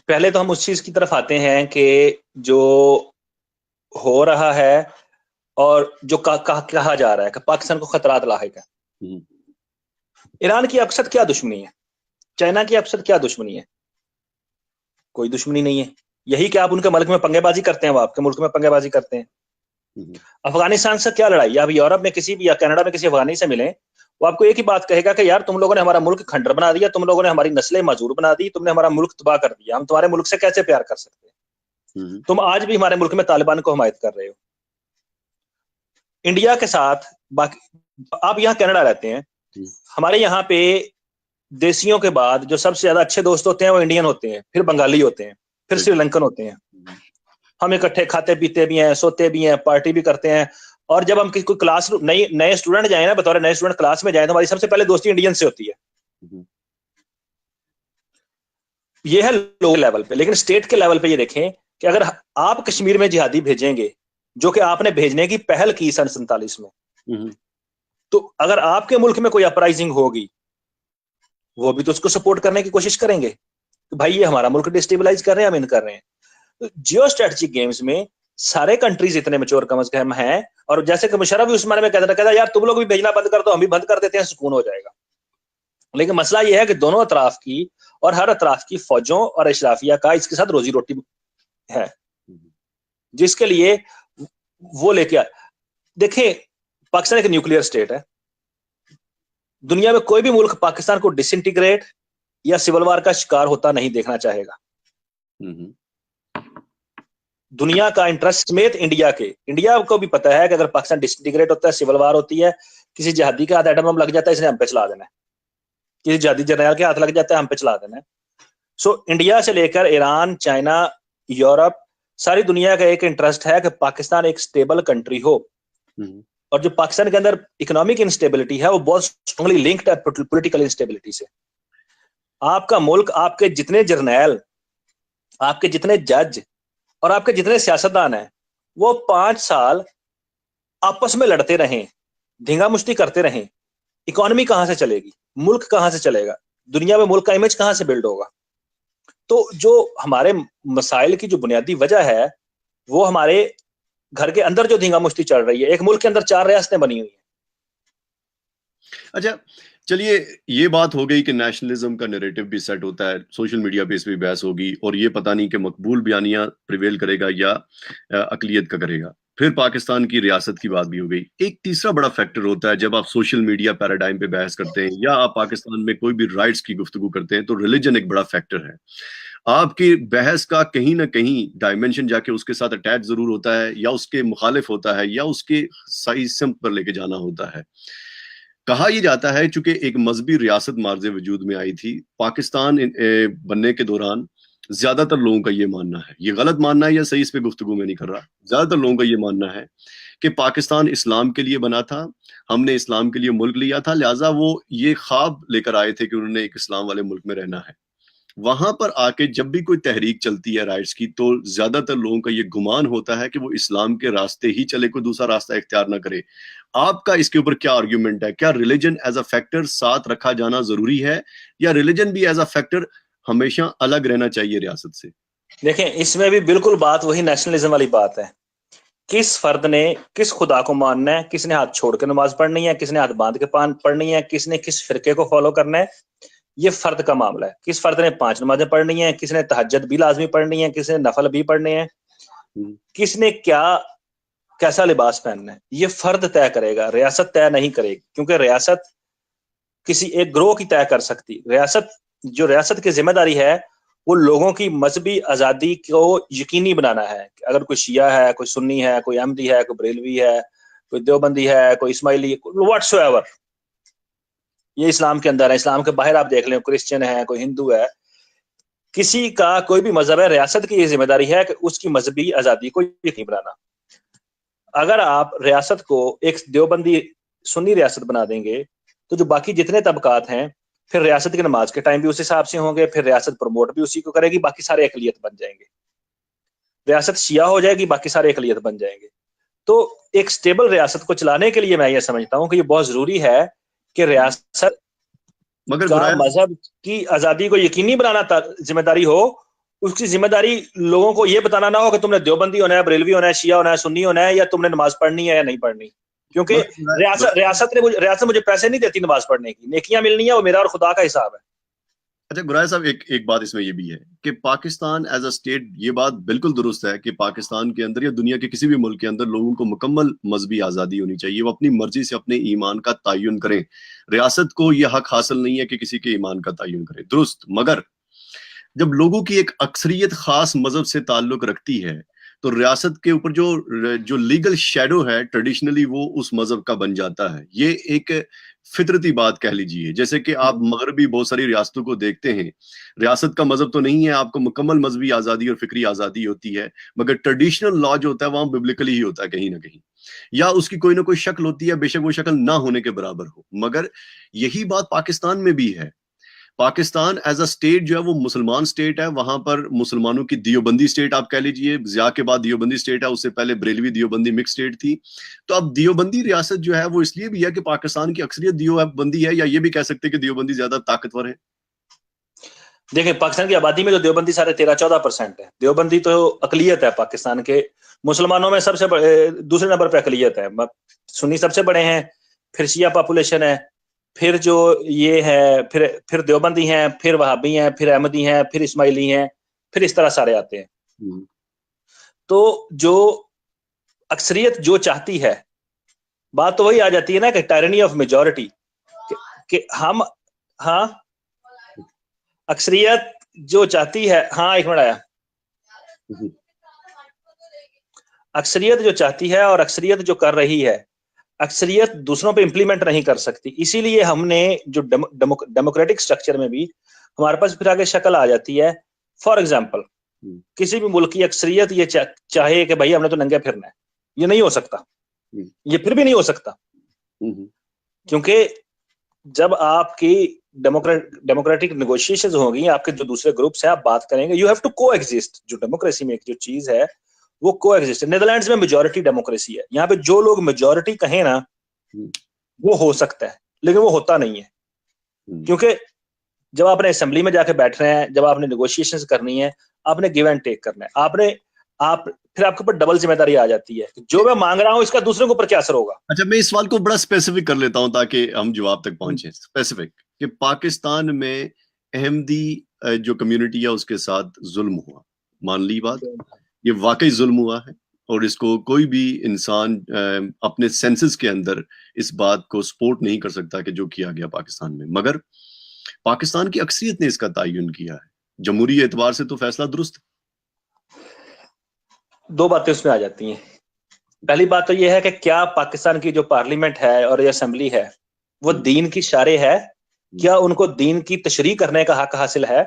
पहले तो हम उस चीज की तरफ आते हैं कि जो हो रहा है और जो कहा जा रहा है कि पाकिस्तान को खतरात लाहिक है। ईरान की अक्सर क्या दुश्मनी है? चाइना की अक्सर क्या दुश्मनी है? कोई दुश्मनी नहीं है। यही कि आप उनके मुल्क में पंगेबाजी करते हैं, वो आपके मुल्क में पंगेबाजी करते हैं। अफगानिस्तान से क्या लड़ाई? आप यूरोप में किसी भी या कनाडा में किसी अफगानी से मिलें, वो आपको एक ही बात कहेगा कि यार तुम लोगों ने हमारा मुल्क खंडर बना दिया, तुम लोगों ने हमारी नस्लें मजूर बना दी, तुमने हमारा मुल्क तबाह कर दिया, हम तुम्हारे मुल्क से कैसे प्यार कर सकते हैं? तुम आज भी हमारे मुल्क में तालिबान को हमायत कर रहे हो। इंडिया के साथ बाकी, आप यहाँ कनाडा रहते हैं, हमारे यहाँ पे देसियों के बाद जो सबसे ज्यादा अच्छे दोस्त होते हैं वो इंडियन होते हैं, फिर बंगाली होते हैं, फिर श्रीलंकन होते हैं। हम इकट्ठे खाते पीते भी हैं, सोते भी हैं, पार्टी भी करते हैं। और जब हम कोई क्लास नए स्टूडेंट जाए ना, बतौर नए स्टूडेंट क्लास में जाए, तो हमारी सबसे पहले दोस्ती इंडियन से होती है। ये है लोकल लेवल पे। लेकिन स्टेट के लेवल पे ये देखें कि अगर आप कश्मीर में जिहादी भेजेंगे, जो कि आपने भेजने की पहल की सन 47 में, तो अगर आपके मुल्क में कोई अपराइजिंग होगी, वो भी तो उसको सपोर्ट करने की कोशिश करेंगे। तो भाई ये हमारा मुल्क डिस्टेबलाइज कर रहे हैं, हम इन कर रहे हैं। तो जियो स्ट्रेटेजिक गेम्स में सारे कंट्रीज इतने मेच्योर कम से कम हैं, और जैसे कि मुशर्रफ भी उस मामले में कहता था यार तुम लोग भी भेजना बंद कर दो, हम भी बंद कर देते हैं, सुकून हो जाएगा। लेकिन मसला यह है कि दोनों अतराफ की और हर अतराफ की फौजों और अशराफिया का इसके साथ रोजी रोटी है, जिसके लिए वो लेके देखिए, पाकिस्तान एक न्यूक्लियर स्टेट है। दुनिया में कोई भी मुल्क पाकिस्तान को डिसइंटीग्रेट या सिविल वार का शिकार होता नहीं देखना चाहेगा। दुनिया का इंटरेस्ट समेत इंडिया को भी पता है कि अगर पाकिस्तान डिसइंटीग्रेट होता है, सिविल वार होती है, किसी जिहादी के हाथ एटम बम लग जाता है, इसने हम पे चला देना है, किसी जिहादी जर्नैल के हाथ लग जाता है, हम पे चला देना है। सो इंडिया से लेकर ईरान, चाइना, यूरोप, सारी दुनिया का एक इंटरेस्ट है कि पाकिस्तान एक स्टेबल कंट्री हो। और जो पाकिस्तान के अंदर इकोनॉमिक इंस्टेबिलिटी है वो बहुत स्ट्रांगली लिंक्ड है पॉलिटिकल इंस्टेबिलिटी से। आपका मुल्क, आपके जितने जर्नैल, आपके जितने जज और आपके जितने सियासतदान हैं, वो 5 साल आपस में लड़ते रहें, धींगा मुश्ती करते रहें, इकोनॉमी कहां से चलेगी, मुल्क कहां से चलेगा, दुनिया में मुल्क का इमेज कहां से बिल्ड होगा। तो जो हमारे मसाइल की जो बुनियादी वजह है वो हमारे घर के अंदर जो धींगा मुश्ती चल रही है। एक मुल्क के अंदर 4 रियासतें बनी हुई हैं। अच्छा, चलिए, ये बात हो गई कि नेशनलिज्म का नैरेटिव भी सेट होता है, सोशल मीडिया पे इस पे बहस होगी, और ये पता नहीं कि मकबूल बयानिया प्रिवेल करेगा या अकलियत का करेगा। फिर पाकिस्तान की रियासत की बात भी हो गई। एक तीसरा बड़ा फैक्टर होता है जब आप सोशल मीडिया पैराडाइम पे बहस करते हैं या आप पाकिस्तान में कोई भी राइट्स की गुफ्तगू करते हैं, तो रिलीजन एक बड़ा फैक्टर है। आपकी बहस का कहीं ना कहीं डायमेंशन जाके उसके साथ अटैच जरूर होता है, या उसके मुखालिफ होता है, या उसके सही सिम्त पर लेके जाना होता है। कहा यह जाता है चूंकि एक मजहबी रियासत मार्जे वजूद में आई थी, पाकिस्तान बनने के दौरान ज्यादातर लोगों का ये मानना है, ये गलत मानना है या सही, इस पे गुफ्तगू में नहीं कर रहा, ज्यादातर लोगों का ये मानना है कि पाकिस्तान इस्लाम के लिए बना था, हमने इस्लाम के लिए मुल्क लिया था, लिहाजा वो ये ख्वाब लेकर आए थे कि उन्होंने एक इस्लाम वाले मुल्क में रहना है। वहां पर आके जब भी कोई तहरीक चलती है राइट्स की, तो ज्यादातर लोगों का ये गुमान होता है कि वो इस्लाम के रास्ते ही चले, कोई दूसरा रास्ता इख्तियार ना करे। आपका इसके ऊपर क्या आर्ग्यूमेंट है? क्या रिलीजन एज अ फैक्टर साथ रखा जाना जरूरी है, या रिलीजन भी एज अ फैक्टर हमेशा अलग रहना चाहिए रियासत से? देखें, इसमें भी बिल्कुल बात वही नेशनलिज्म वाली बात है। किस फर्द ने किस खुदा को मानना है, किसने हाथ छोड़ के नमाज पढ़नी है, किसने हाथ बांध के पढ़नी है, किसने किस फिरके को फॉलो करना है, ये फर्द का मामला है। किस फर्द ने 5 नमाजें पढ़नी है, किसने तहज्जुद भी लाजमी पढ़नी है, किसने नफल भी पढ़ने हैं, किसने कैसा लिबास पहनना है, ये फर्द तय करेगा, रियासत तय नहीं करेगी। क्योंकि रियासत किसी एक ग्रोह की तय कर सकती। रियासत की जिम्मेदारी है वो लोगों की मजहबी आजादी को यकीनी बनाना है। अगर कोई शिया है, कोई सुन्नी है, कोई अहमदी है, कोई बरेलवी है, कोई देवबंदी है, कोई इस्माइली, व्हाट्सोएवर, ये इस्लाम के अंदर है। इस्लाम के बाहर आप देख लें, क्रिश्चियन है, कोई हिंदू है, किसी का कोई भी मजहब है, रियासत की ये जिम्मेदारी है कि उसकी मजहबी आजादी को यकीनी बनाना। अगर आप रियासत को एक देवबंदी सुन्नी रियासत बना देंगे तो जो बाकी जितने तबकात हैं, फिर रियासत की नमाज के टाइम भी उस हिसाब से होंगे, फिर रियासत प्रमोट भी उसी को करेगी, बाकी सारे अकलियत बन जाएंगे। रियासत शिया हो जाएगी, बाकी सारे अकलियत बन जाएंगे। तो एक स्टेबल रियासत को चलाने के लिए मैं ये समझता हूं कि ये बहुत जरूरी है कि रियासत का मजहब की आजादी को यकीनी बनाना जिम्मेदारी हो। उसकी जिम्मेदारी लोगों को ये बताना ना हो कि तुमने देवबंदी होना है, बरेलवी होना है, शिया होना है, सुन्नी होना है, या तुमने नमाज पढ़नी है या नहीं पढ़नी। क्योंकि रियासत मुझे पैसे नहीं देती नमाज पढ़ने की, नेकियां मिलनी है, वो मेरा और खुदा का हिसाब है। अच्छा गुराया साहब, एक बात इसमें ये भी है कि पाकिस्तान एज अ स्टेट, ये बात बिल्कुल दुरुस्त है कि पाकिस्तान के अंदर या दुनिया के किसी भी मुल्क के अंदर लोगों को मुकम्मल मजहबी आज़ादी होनी चाहिए, वो अपनी मर्जी से अपने ईमान का तयन करें। रियासत को यह हक हासिल नहीं है कि किसी के ईमान का तयन करे, दुरुस्त। मगर जब लोगों की एक अक्सरियत खास मजहब से ताल्लुक रखती है, तो रियासत के ऊपर जो लीगल शेडो है ट्रेडिशनली वो उस मजहब का बन जाता है। ये एक फितरती बात कह लीजिए। जैसे कि आप मगरबी बहुत सारी रियासतों को देखते हैं, रियासत का मजहब तो नहीं है, आपको मुकम्मल मजहबी आज़ादी और फिक्री आज़ादी होती है, मगर ट्रेडिशनल लॉ जो होता है वहां बिब्लिकली ही होता है कहीं ना कहीं, या उसकी कोई ना कोई शक्ल होती है, बेशक वो शक्ल ना होने के बराबर हो। मगर यही बात पाकिस्तान में भी है। पाकिस्तान एज अ स्टेट जो है वो मुसलमान स्टेट है, वहां पर मुसलमानों की दियोबंदी स्टेट आप कह लीजिए, ज़िया के बाद दियोबंदी स्टेट है, उससे पहले बरेलवी दियोबंदी मिक्स स्टेट थी। तो अब दियोबंदी रियासत जो है वो इसलिए भी है कि पाकिस्तान की अक्सरियत दियोबंदी है, या ये भी कह सकते हैं कि दियोबंदी ज्यादा ताकतवर है? देखिए पाकिस्तान की आबादी में तो देवबंदी सारे 13-14% है। देवबंदी तो अकलियत है पाकिस्तान के मुसलमानों में, सबसे दूसरे नंबर पर अकलियत है। सुन्नी सबसे बड़े हैं, फिर शिया पॉपुलेशन है, फिर जो ये है, फिर देवबंदी हैं, फिर वहाबी हैं, फिर अहमदी हैं, फिर इस्माइली हैं, फिर इस तरह सारे आते हैं। तो जो अक्सरियत जो चाहती है, बात तो वही आ जाती है ना कि टायरनी ऑफ मेजॉरिटी, कि हम, हाँ, अक्सरियत जो चाहती है, हाँ एक मिनट आया, अक्सरियत जो चाहती है और अक्सरियत जो कर रही है, अक्सरियत दूसरों पे इंप्लीमेंट नहीं कर सकती। इसीलिए हमने जो डेमोक्रेटिक स्ट्रक्चर में भी हमारे पास फिर आगे शक्ल आ जाती है। फॉर एग्जाम्पल, किसी भी मुल्क की अक्सरियत ये चाहे कि भाई हमने तो नंगे फिरना है, ये नहीं हो सकता, ये फिर भी नहीं हो सकता, क्योंकि जब आपकी डेमोक्रेटिक नेगोशिएशंस होंगी, आपके जो दूसरे ग्रुप्स हैं, आप बात करेंगे, यू हैव टू को एग्जिस्ट। जो डेमोक्रेसी में एक जो चीज है वो को एग्जिस्ट। नेदरलैंड्स में मेजॉरिटी डेमोक्रेसी है, यहाँ पे जो लोग मेजॉरिटी कहें ना वो हो सकता है, लेकिन वो होता नहीं है, क्योंकि जब आपने असेंबली में जाके बैठना है, जब आपने नेगोशिएशंस करनी है, आपने गिव एंड टेक करना है, फिर आपके ऊपर डबल जिम्मेदारी आ जाती है, जो मैं मांग रहा हूं इसका दूसरे के ऊपर क्या असर होगा। अच्छा, मैं इस सवाल को बड़ा स्पेसिफिक कर लेता हूं ताकि हम जवाब तक पहुंचे। स्पेसिफिक कि पाकिस्तान में अहमदी जो कम्युनिटी है उसके साथ जुल्म हुआ, मान ली बात, ये वाकई जुल्म हुआ है और इसको कोई भी इंसान अपने सेंसेस के अंदर इस बात को सपोर्ट नहीं कर सकता कि जो किया गया पाकिस्तान में। मगर पाकिस्तान की अक्सरियत ने इसका तयन किया है, जमहूरी एतबार से तो फैसला दुरुस्त। दो बातें उसमें आ जाती हैं। पहली बात तो यह है कि क्या पाकिस्तान की जो पार्लियामेंट है और ये असेंबली है वो दीन की शारे है? क्या उनको दीन की तशरीह करने का हक हासिल है?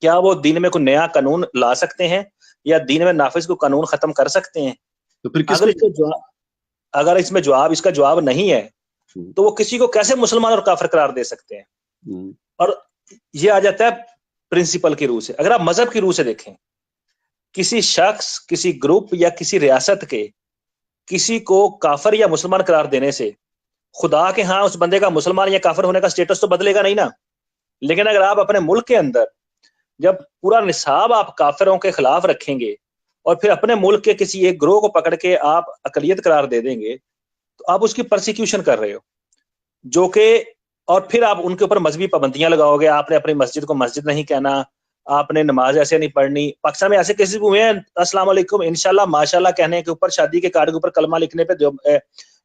क्या वो दीन में कोई नया कानून ला सकते हैं या दीन में नाफिज को कानून खत्म कर सकते हैं? तो फिर अगर इसमें इसका जवाब नहीं है तो वो किसी को कैसे मुसलमान और काफिर करार दे सकते हैं? और ये आ जाता है प्रिंसिपल की रूह से। अगर आप मजहब की रूह से देखें, किसी शख्स, किसी ग्रुप या किसी रियासत के किसी को काफिर या मुसलमान करार देने से खुदा के हाँ उस बंदे का मुसलमान या काफिर होने का स्टेटस तो बदलेगा नहीं ना। लेकिन अगर आप अपने मुल्क के अंदर जब पूरा निसाब आप काफिरों के खिलाफ रखेंगे और फिर अपने मुल्क के किसी एक ग्रोह को पकड़ के आप अकलियत करार दे देंगे, तो आप उसकी परसिक्यूशन कर रहे हो, जो कि, और फिर आप उनके ऊपर मजहबी पाबंदियां लगाओगे। आपने अपनी मस्जिद को मस्जिद नहीं कहना, आपने नमाज ऐसे नहीं पढ़नी। पाकिस्तान में ऐसे केसेस हुए हैं, अस्सलाम वालेकुम इंशाल्लाह माशाल्लाह कहने के ऊपर, शादी के कार्ड के ऊपर कलमा लिखने पे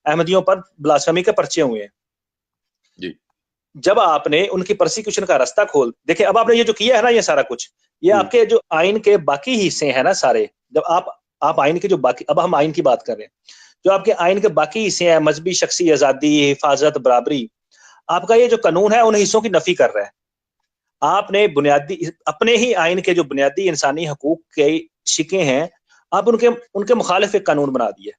अहमदियों पर ब्लास्फेमी के पर्चे हुए हैं जी। जब आपने उनकी प्रोसिक्यूशन का रास्ता खोल देखे, अब आपने ये जो किया है ना, ये सारा कुछ, ये आपके जो आइन के बाकी हिस्से हैं ना सारे, जब आप आइन के जो बाकी, अब हम आइन की बात कर रहे हैं, जो आपके आइन के बाकी हिस्से हैं, मजहबी शख्सी आजादी, हिफाजत, बराबरी, आपका ये जो कानून है उन हिस्सों की नफी कर रहा है। आपने बुनियादी अपने ही आइन के जो बुनियादी इंसानी हकूक के शिके हैं, आप उनके मुखालिफ एक कानून बना दिए।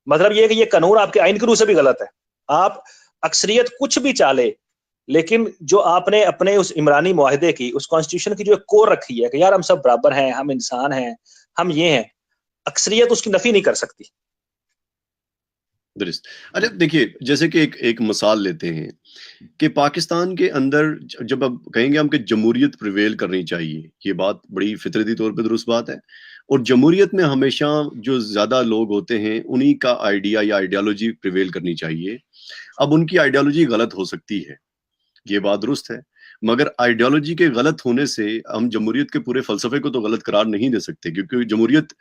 मतलब ये कि ये कानून आपके आइन की रूह से भी गलत है। आप अक्सरियत कुछ भी चाले, लेकिन जो आपने अपने उस इमरानी मुआहदे की, उस कॉन्स्टिट्यूशन की जो एक कोर रखी है कि यार हम सब बराबर हैं, हम इंसान हैं, हम ये हैं, अक्सरियत उसकी नफी नहीं कर सकती। अरे देखिए, जैसे कि एक मिसाल लेते हैं कि पाकिस्तान के अंदर जब अब कहेंगे हम कि जमहूरियत प्रिवेल करनी चाहिए, ये बात बड़ी फितरती तौर पे दुरुस्त बात है, और जमहूरियत में हमेशा जो ज्यादा लोग होते हैं उन्हीं का आइडिया या आइडियोलॉजी प्रिवेल करनी चाहिए। अब उनकी आइडियोलॉजी गलत हो सकती है, ये बात दुरुस्त है, मगर आइडियोलॉजी के गलत होने से हम जमहूरियत के पूरे फलसफे को तो गलत करार नहीं दे सकते, क्योंकि जमहूरियत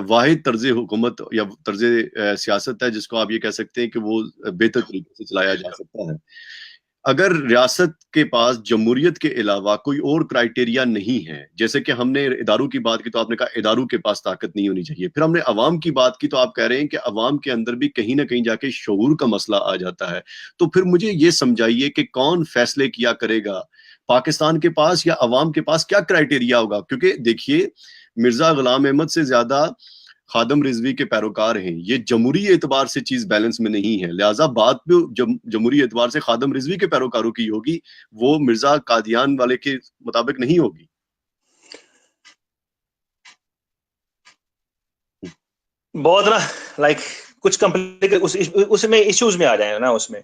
वाहिद तर्ज हुकूमत या तर्ज सियासत है जिसको आप ये कह सकते हैं कि वो बेहतर तरीके से चलाया जा सकता है। अगर रियासत के पास जमहूरियत के अलावा कोई और क्राइटेरिया नहीं है, जैसे कि हमने इदारों की बात की तो आपने कहा इदारों के पास ताकत नहीं होनी चाहिए, फिर हमने अवाम की बात की तो आप कह रहे हैं कि अवाम के अंदर भी कहीं ना कहीं जाके शऊर का मसला आ जाता है। तो फिर मुझे ये समझाइए कि कौन फैसले किया करेगा, पाकिस्तान के पास या अवाम के पास क्या क्राइटेरिया होगा? क्योंकि देखिए, मिर्जा गुलाम अहमद से ज्यादा खादम रिजवी के पैरोकार हैं, ये जमहूरी एतबार से चीज बैलेंस में नहीं है, लिहाजा बात भी जमहूरी एतबार से खादम रिजवी के पैरोकारों की होगी, वो मिर्जा कादियान वाले के मुताबिक नहीं होगी। बहुत ना लाइक कुछ कंप्लीकेट उसमें इश्यूज में आ जाए ना, उसमें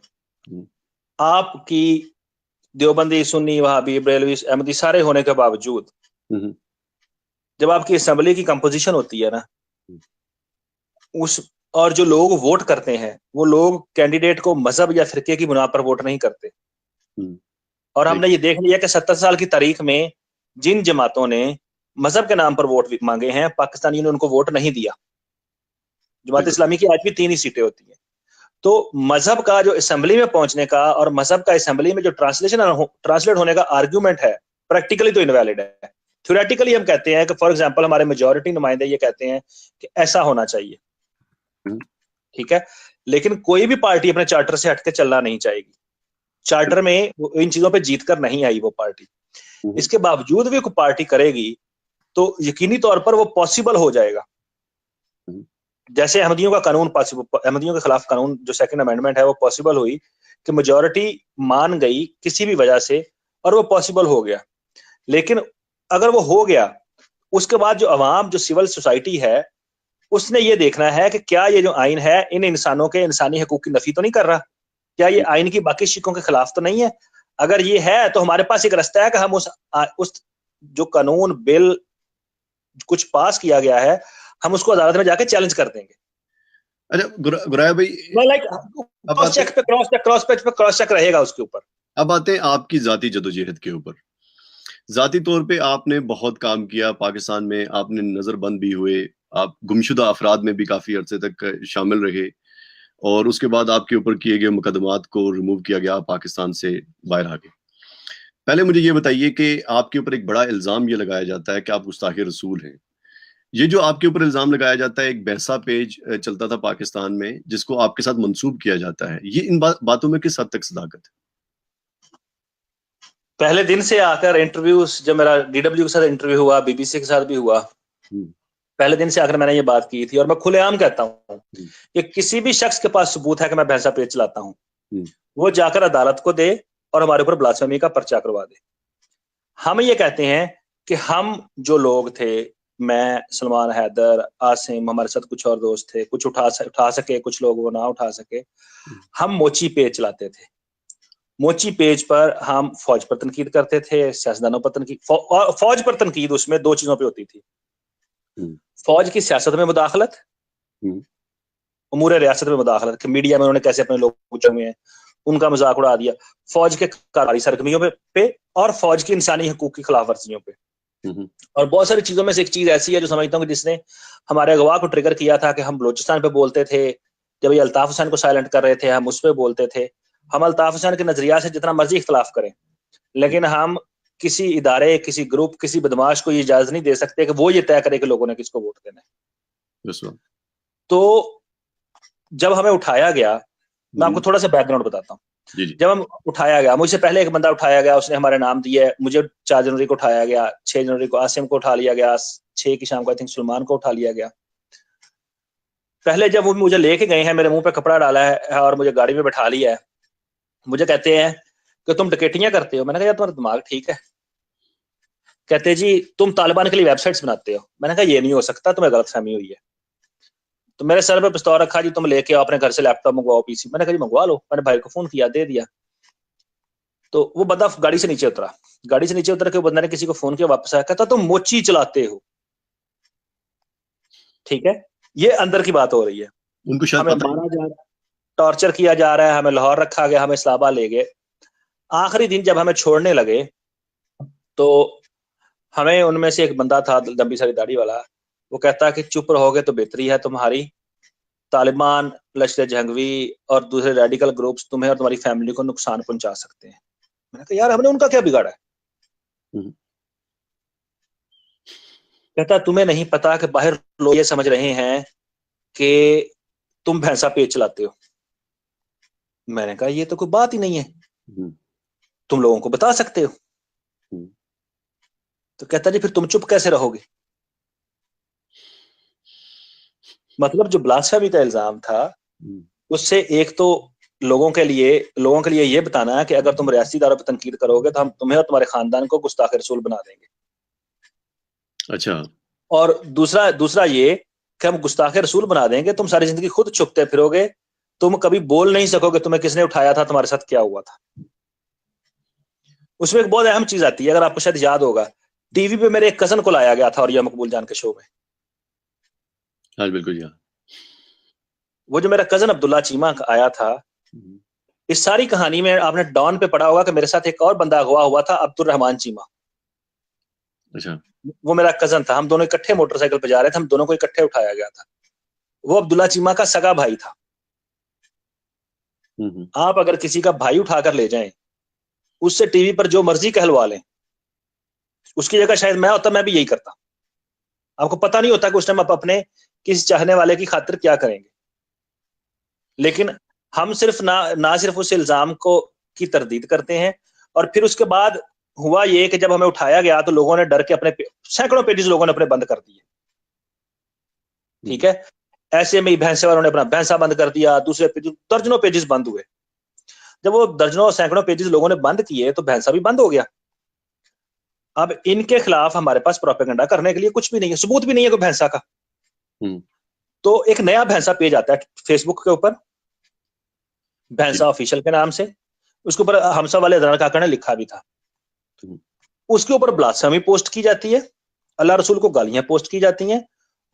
आपकी देवबंदी, सुन्नी, वहाबी, बरेलवी, अहमदी सारे होने के बावजूद जब आपकी असेंबली की कंपोजिशन होती है ना, उस और जो लोग वोट करते हैं वो लोग कैंडिडेट को मजहब या फिरके की बुनियाद पर वोट नहीं करते। और हमने ये देख लिया कि 70 साल की तारीख में जिन जमातों ने मजहब के नाम पर वोट मांगे हैं, पाकिस्तानियों ने उनको वोट नहीं दिया। जमात इस्लामी की आज भी 3 ही सीटें होती हैं। तो मजहब का जो असेंबली में पहुंचने का और मजहब का असेंबली में जो ट्रांसलेट होने का आर्ग्यूमेंट है, प्रैक्टिकली तो इनवैलिड है। थ्योरेटिकली हम कहते हैं कि फॉर एग्जांपल हमारे मेजॉरिटी नुमाइंदे ये कहते हैं कि ऐसा होना चाहिए, ठीक है, लेकिन कोई भी पार्टी अपने चार्टर से हटके चलना नहीं चाहेगी। चार्टर में इन चीजों पे जीत कर नहीं आई वो पार्टी, इसके बावजूद भी कोई पार्टी करेगी तो यकीनी तौर पर वो पॉसिबल हो जाएगा। जैसे अहमदियों का कानून पॉसिबल, अहमदियों के खिलाफ कानून जो सेकंड अमेंडमेंट है वो पॉसिबल हुई कि मेजॉरिटी मान गई किसी भी वजह से और वो पॉसिबल हो गया। लेकिन अगर वो हो गया, उसके बाद जो अवाम, जो सिविल सोसाइटी है, उसने ये देखना है कि क्या ये जो आइन है इन इंसानों के इंसानी हकूक की नफी तो नहीं कर रहा, क्या ये आइन की बाकी शिकों के खिलाफ तो नहीं है। अगर ये है तो हमारे पास एक रास्ता है कि हम उस जो कानून बिल कुछ पास किया गया है, हम उसको अदालत में जाके चैलेंज कर देंगे। अच्छा गुराया भाई, लाइक क्रॉस चेक रहेगा उसके ऊपर। अब आते हैं आपकी जाती जदोजहद के ऊपर। जाती तौर पे आपने बहुत काम किया पाकिस्तान में, आपने नजरबंद भी हुए, आप गुमशुदा अफराद में भी काफी अरसे तक शामिल रहे, और उसके बाद आपके ऊपर किए गए मुकदमात को रिमूव किया गया, पाकिस्तान से बाहर आ गए। पहले मुझे ये बताइए कि आपके ऊपर एक बड़ा इल्जाम ये लगाया जाता है कि आप गुस्ताखे रसूल हैं। ये जो आपके ऊपर इल्जाम लगाया जाता है, एक बहसा पेज चलता था पाकिस्तान में जिसको आपके साथ मंसूब किया जाता है, ये इन बातों में किस हद तक सदाकत है? पहले दिन से आकर इंटरव्यूज, जब मेरा डीडब्ल्यू के साथ इंटरव्यू हुआ, बीबीसी के साथ भी हुआ, पहले दिन से आकर मैंने ये बात की थी और मैं खुलेआम कहता हूँ कि किसी भी शख्स के पास सबूत है कि मैं भैंसा पेज चलाता हूँ, वो जाकर अदालत को दे और हमारे ऊपर ब्लास्फेमी का पर्चा करवा दे। हम ये कहते हैं कि हम जो लोग थे, मैं, सलमान हैदर, आसिम, हमारे साथ कुछ और दोस्त थे, कुछ उठा सके, कुछ लोग वो ना उठा सके, हम मोची पेज चलाते थे। मोची पेज पर हम फौज पर तनकीद करते थे, सियासतदानों पर तनकीद, फौज पर तनकीद उसमें 2 चीजों पे होती थी। फौज की सियासत में मुदाखलत, उमूर रियासत में मुदाखलत, कि मीडिया में उन्होंने कैसे अपने लोग पूछे हुए हैं उनका मजाक उड़ा दिया, फौज के कारवाई सरगर्मियों पे और फौज की इंसानी हकूक की खिलाफ वर्जियों पे। और बहुत सारी चीजों में से एक चीज ऐसी है जो समझता हूँ कि जिसने हमारे अगवा को ट्रिगर किया था कि हम बलोचिस्तान पे बोलते थे, जब ये अल्ताफ हुसैन को साइलेंट कर रहे थे हम उस पर बोलते थे। हम अल्ताफ हुसैन के नजरिया से जितना मर्जी इख्तलाफ करें, लेकिन हम किसी इदारे, किसी ग्रुप, किसी बदमाश को ये इजाजत नहीं दे सकते कि वो ये तय करे कि लोगों ने किसको वोट देना है। तो जब हमें उठाया गया, मैं आपको थोड़ा सा बैकग्राउंड बताता हूँ। जब हम उठाया गया, मुझसे पहले एक बंदा उठाया गया, उसने हमारे नाम दिए, मुझे 4 जनवरी को उठाया गया, 6 जनवरी को आसिम को उठा लिया गया, 6 की शाम को आई थिंक सलमान को उठा लिया गया। पहले जब वो मुझे लेके गए हैं, मेरे मुंह पे कपड़ा डाला है और मुझे गाड़ी में बैठा लिया है, मुझे कहते हैं कि तुम डकैतियां करते हो। मैंने कहा यार तुम्हारा दिमाग ठीक है? कहते जी तुम तालिबान के लिए वेबसाइट्स बनाते हो। मैंने कहा ये नहीं हो सकता, तुम्हें गलतफहमी हुई है। तो मेरे सर पे पिस्तौल रखा, जी तुम लेके आओ अपने घर से लैपटॉप मंगवाओ, पीसी। मैंने कहा जी मंगवा लो। मैंने भाई को फोन किया, दे दिया। तो वो बंदा गाड़ी से नीचे उतरा, गाड़ी से नीचे उतर के बंदा ने किसी को फोन किया, वापस आया, कहता तुम मोची चलाते हो। ठीक है, ये अंदर की बात हो रही है। उनको शायद हमें मारा जा रहा है, टॉर्चर किया जा रहा है, हमें लाहौर रखा गया, हमें इस्लामाबाद ले गए। आखिरी दिन जब हमें छोड़ने लगे तो हमें उनमें से एक बंदा था लंबी सारी दाढ़ी वाला, वो कहता कि चुप रहोगे तो बेहतरी है तुम्हारी, तालिबान, लश्कर जंगवी और दूसरे रेडिकल ग्रुप्स तुम्हें और तुम्हारी फैमिली को नुकसान पहुंचा सकते हैं। मैंने कहा यार हमने उनका क्या बिगाड़ा है? कहता तुम्हें नहीं पता कि बाहर लोग ये समझ रहे हैं कि तुम भैंसा पेज चलाते हो। मैंने कहा ये तो कोई बात ही नहीं है, तुम लोगों को बता सकते हो। तो कहता जी फिर तुम चुप कैसे रहोगे? मतलब जो ब्लास्फेमी का इल्जाम था, उससे एक तो लोगों के लिए ये बताना है कि अगर तुम रियासती इदारों पर तनकीद करोगे तो हम तुम्हें और तुम्हारे खानदान को गुस्ताख रसूल बना देंगे। अच्छा। और दूसरा ये कि हम गुस्ताख रसूल बना देंगे, तुम सारी जिंदगी खुद छुपते फिरोगे, तुम कभी बोल नहीं सकोगे तुम्हें किसने उठाया था, तुम्हारे साथ क्या हुआ था। उसमें एक बहुत अहम चीज आती है, अगर आपको शायद याद होगा, टीवी पे मेरे एक कजन को लाया गया था और या मकबूल जान के शो में। हाँ बिल्कुल यार। वो जो मेरा कजन अब्दुल्ला चीमा आया था, इस सारी कहानी में आपने डॉन पे पढ़ा होगा कि मेरे साथ एक और बंदा अगवा हुआ था, अब्दुल रहमान चीमा। अच्छा। वो मेरा कजन था, हम दोनों इकट्ठे मोटरसाइकिल पे जा रहे थे, हम दोनों को इकट्ठे उठाया गया था। वो अब्दुल्ला चीमा का सगा भाई था। आप अगर किसी का भाई उठाकर ले जाएं, उससे टीवी पर जो मर्जी कहलवा लें, उसकी जगह शायद मैं होता, मैं भी यही करता। आपको पता नहीं होता कि उस टाइम आप अपने किसी चाहने वाले की खातिर क्या करेंगे, लेकिन हम सिर्फ ना सिर्फ उस इल्जाम को की तरदीद करते हैं, और फिर उसके बाद हुआ ये कि जब हमें उठाया गया तो लोगों ने डर के अपने सैकड़ों पेजेस लोगों ने अपने बंद कर दिए। ठीक है, ऐसे में भैंसे वालों ने अपना भैंसा बंद कर दिया, दूसरे पेजेस, दर्जनों पेजेस बंद हुए। जब वो दर्जनों सैकड़ों पेजेस लोगों ने बंद किए तो भैंसा भी बंद हो गया। अब इनके खिलाफ हमारे पास प्रोपेगेंडा करने के लिए कुछ भी नहीं है, सबूत भी नहीं है कोई भैंसा का। तो एक नया भैंसा पेज आता है फेसबुक के ऊपर, भैंसा ऑफिशियल के नाम से, उसके ऊपर हमसा वाले अदनान काका ने लिखा भी था। उसके ऊपर ब्लास्फेमी पोस्ट की जाती है, अल्लाह रसूल को गालियां पोस्ट की जाती हैं,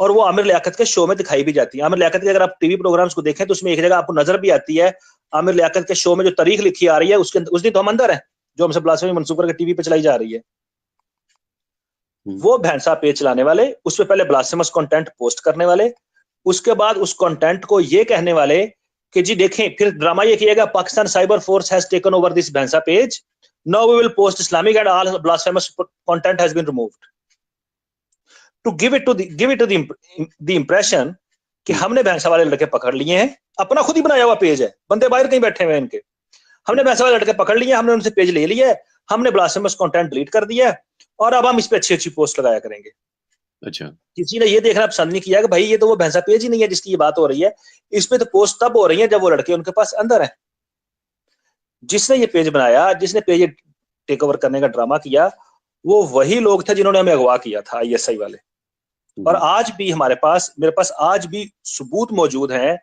और वो आमिर लियाकत के शो में दिखाई भी जाती है। आमिर लियाकत के अगर आप टीवी प्रोग्राम्स को देखें तो उसमें एक जगह आपको नजर भी आती है, आमिर लियाकत के शो में जो तारीख लिखी आ रही है उसके उस दिन तो हम अंदर हैं, जो हमसे ब्लास्फेमी मंसूब करके टीवी पे चलाई जा रही है। वो भैंसा पेज चलाने वाले, उसपे पहले ब्लास्फेमस कंटेंट पोस्ट करने वाले, उसके बाद उस कंटेंट को ये कहने वाले कि जी देखें, फिर ड्रामा ये किया गया, Pakistan cyber force has taken over this Bhainsa page, now we will post Islamic and all blasphemous content has been removed, to give it to the impression कि हमने भैंसा वाले लड़के पकड़ लिए हैं। अपना खुद ही बनाया हुआ पेज है, बंदे बाहर कहीं बैठे हुए हैं इनके, हमने भैंसा वाले लड़के पकड़ लिए, हमने उनसे पेज ले लिया है, हमने ब्लास्फेमस कंटेंट डिलीट कर दिया है, और अब हम इस पे अच्छी अच्छी पोस्ट लगाया करेंगे। अच्छा। किसी ने ये देखना पसंद नहीं किया कि भाई ये तो वो भैंसा पेज ही नहीं है जिसकी ये बात हो रही है, इस पे तो पोस्ट तब हो रही है जब वो लड़के उनके पास अंदर है। जिसने ये पेज बनाया, जिसने पेज टेक ओवर करने का ड्रामा किया, वो वही लोग थे जिन्होंने हमें अगवा किया था, आईएसआई वाले। और आज भी मेरे पास आज भी सबूत मौजूद हैं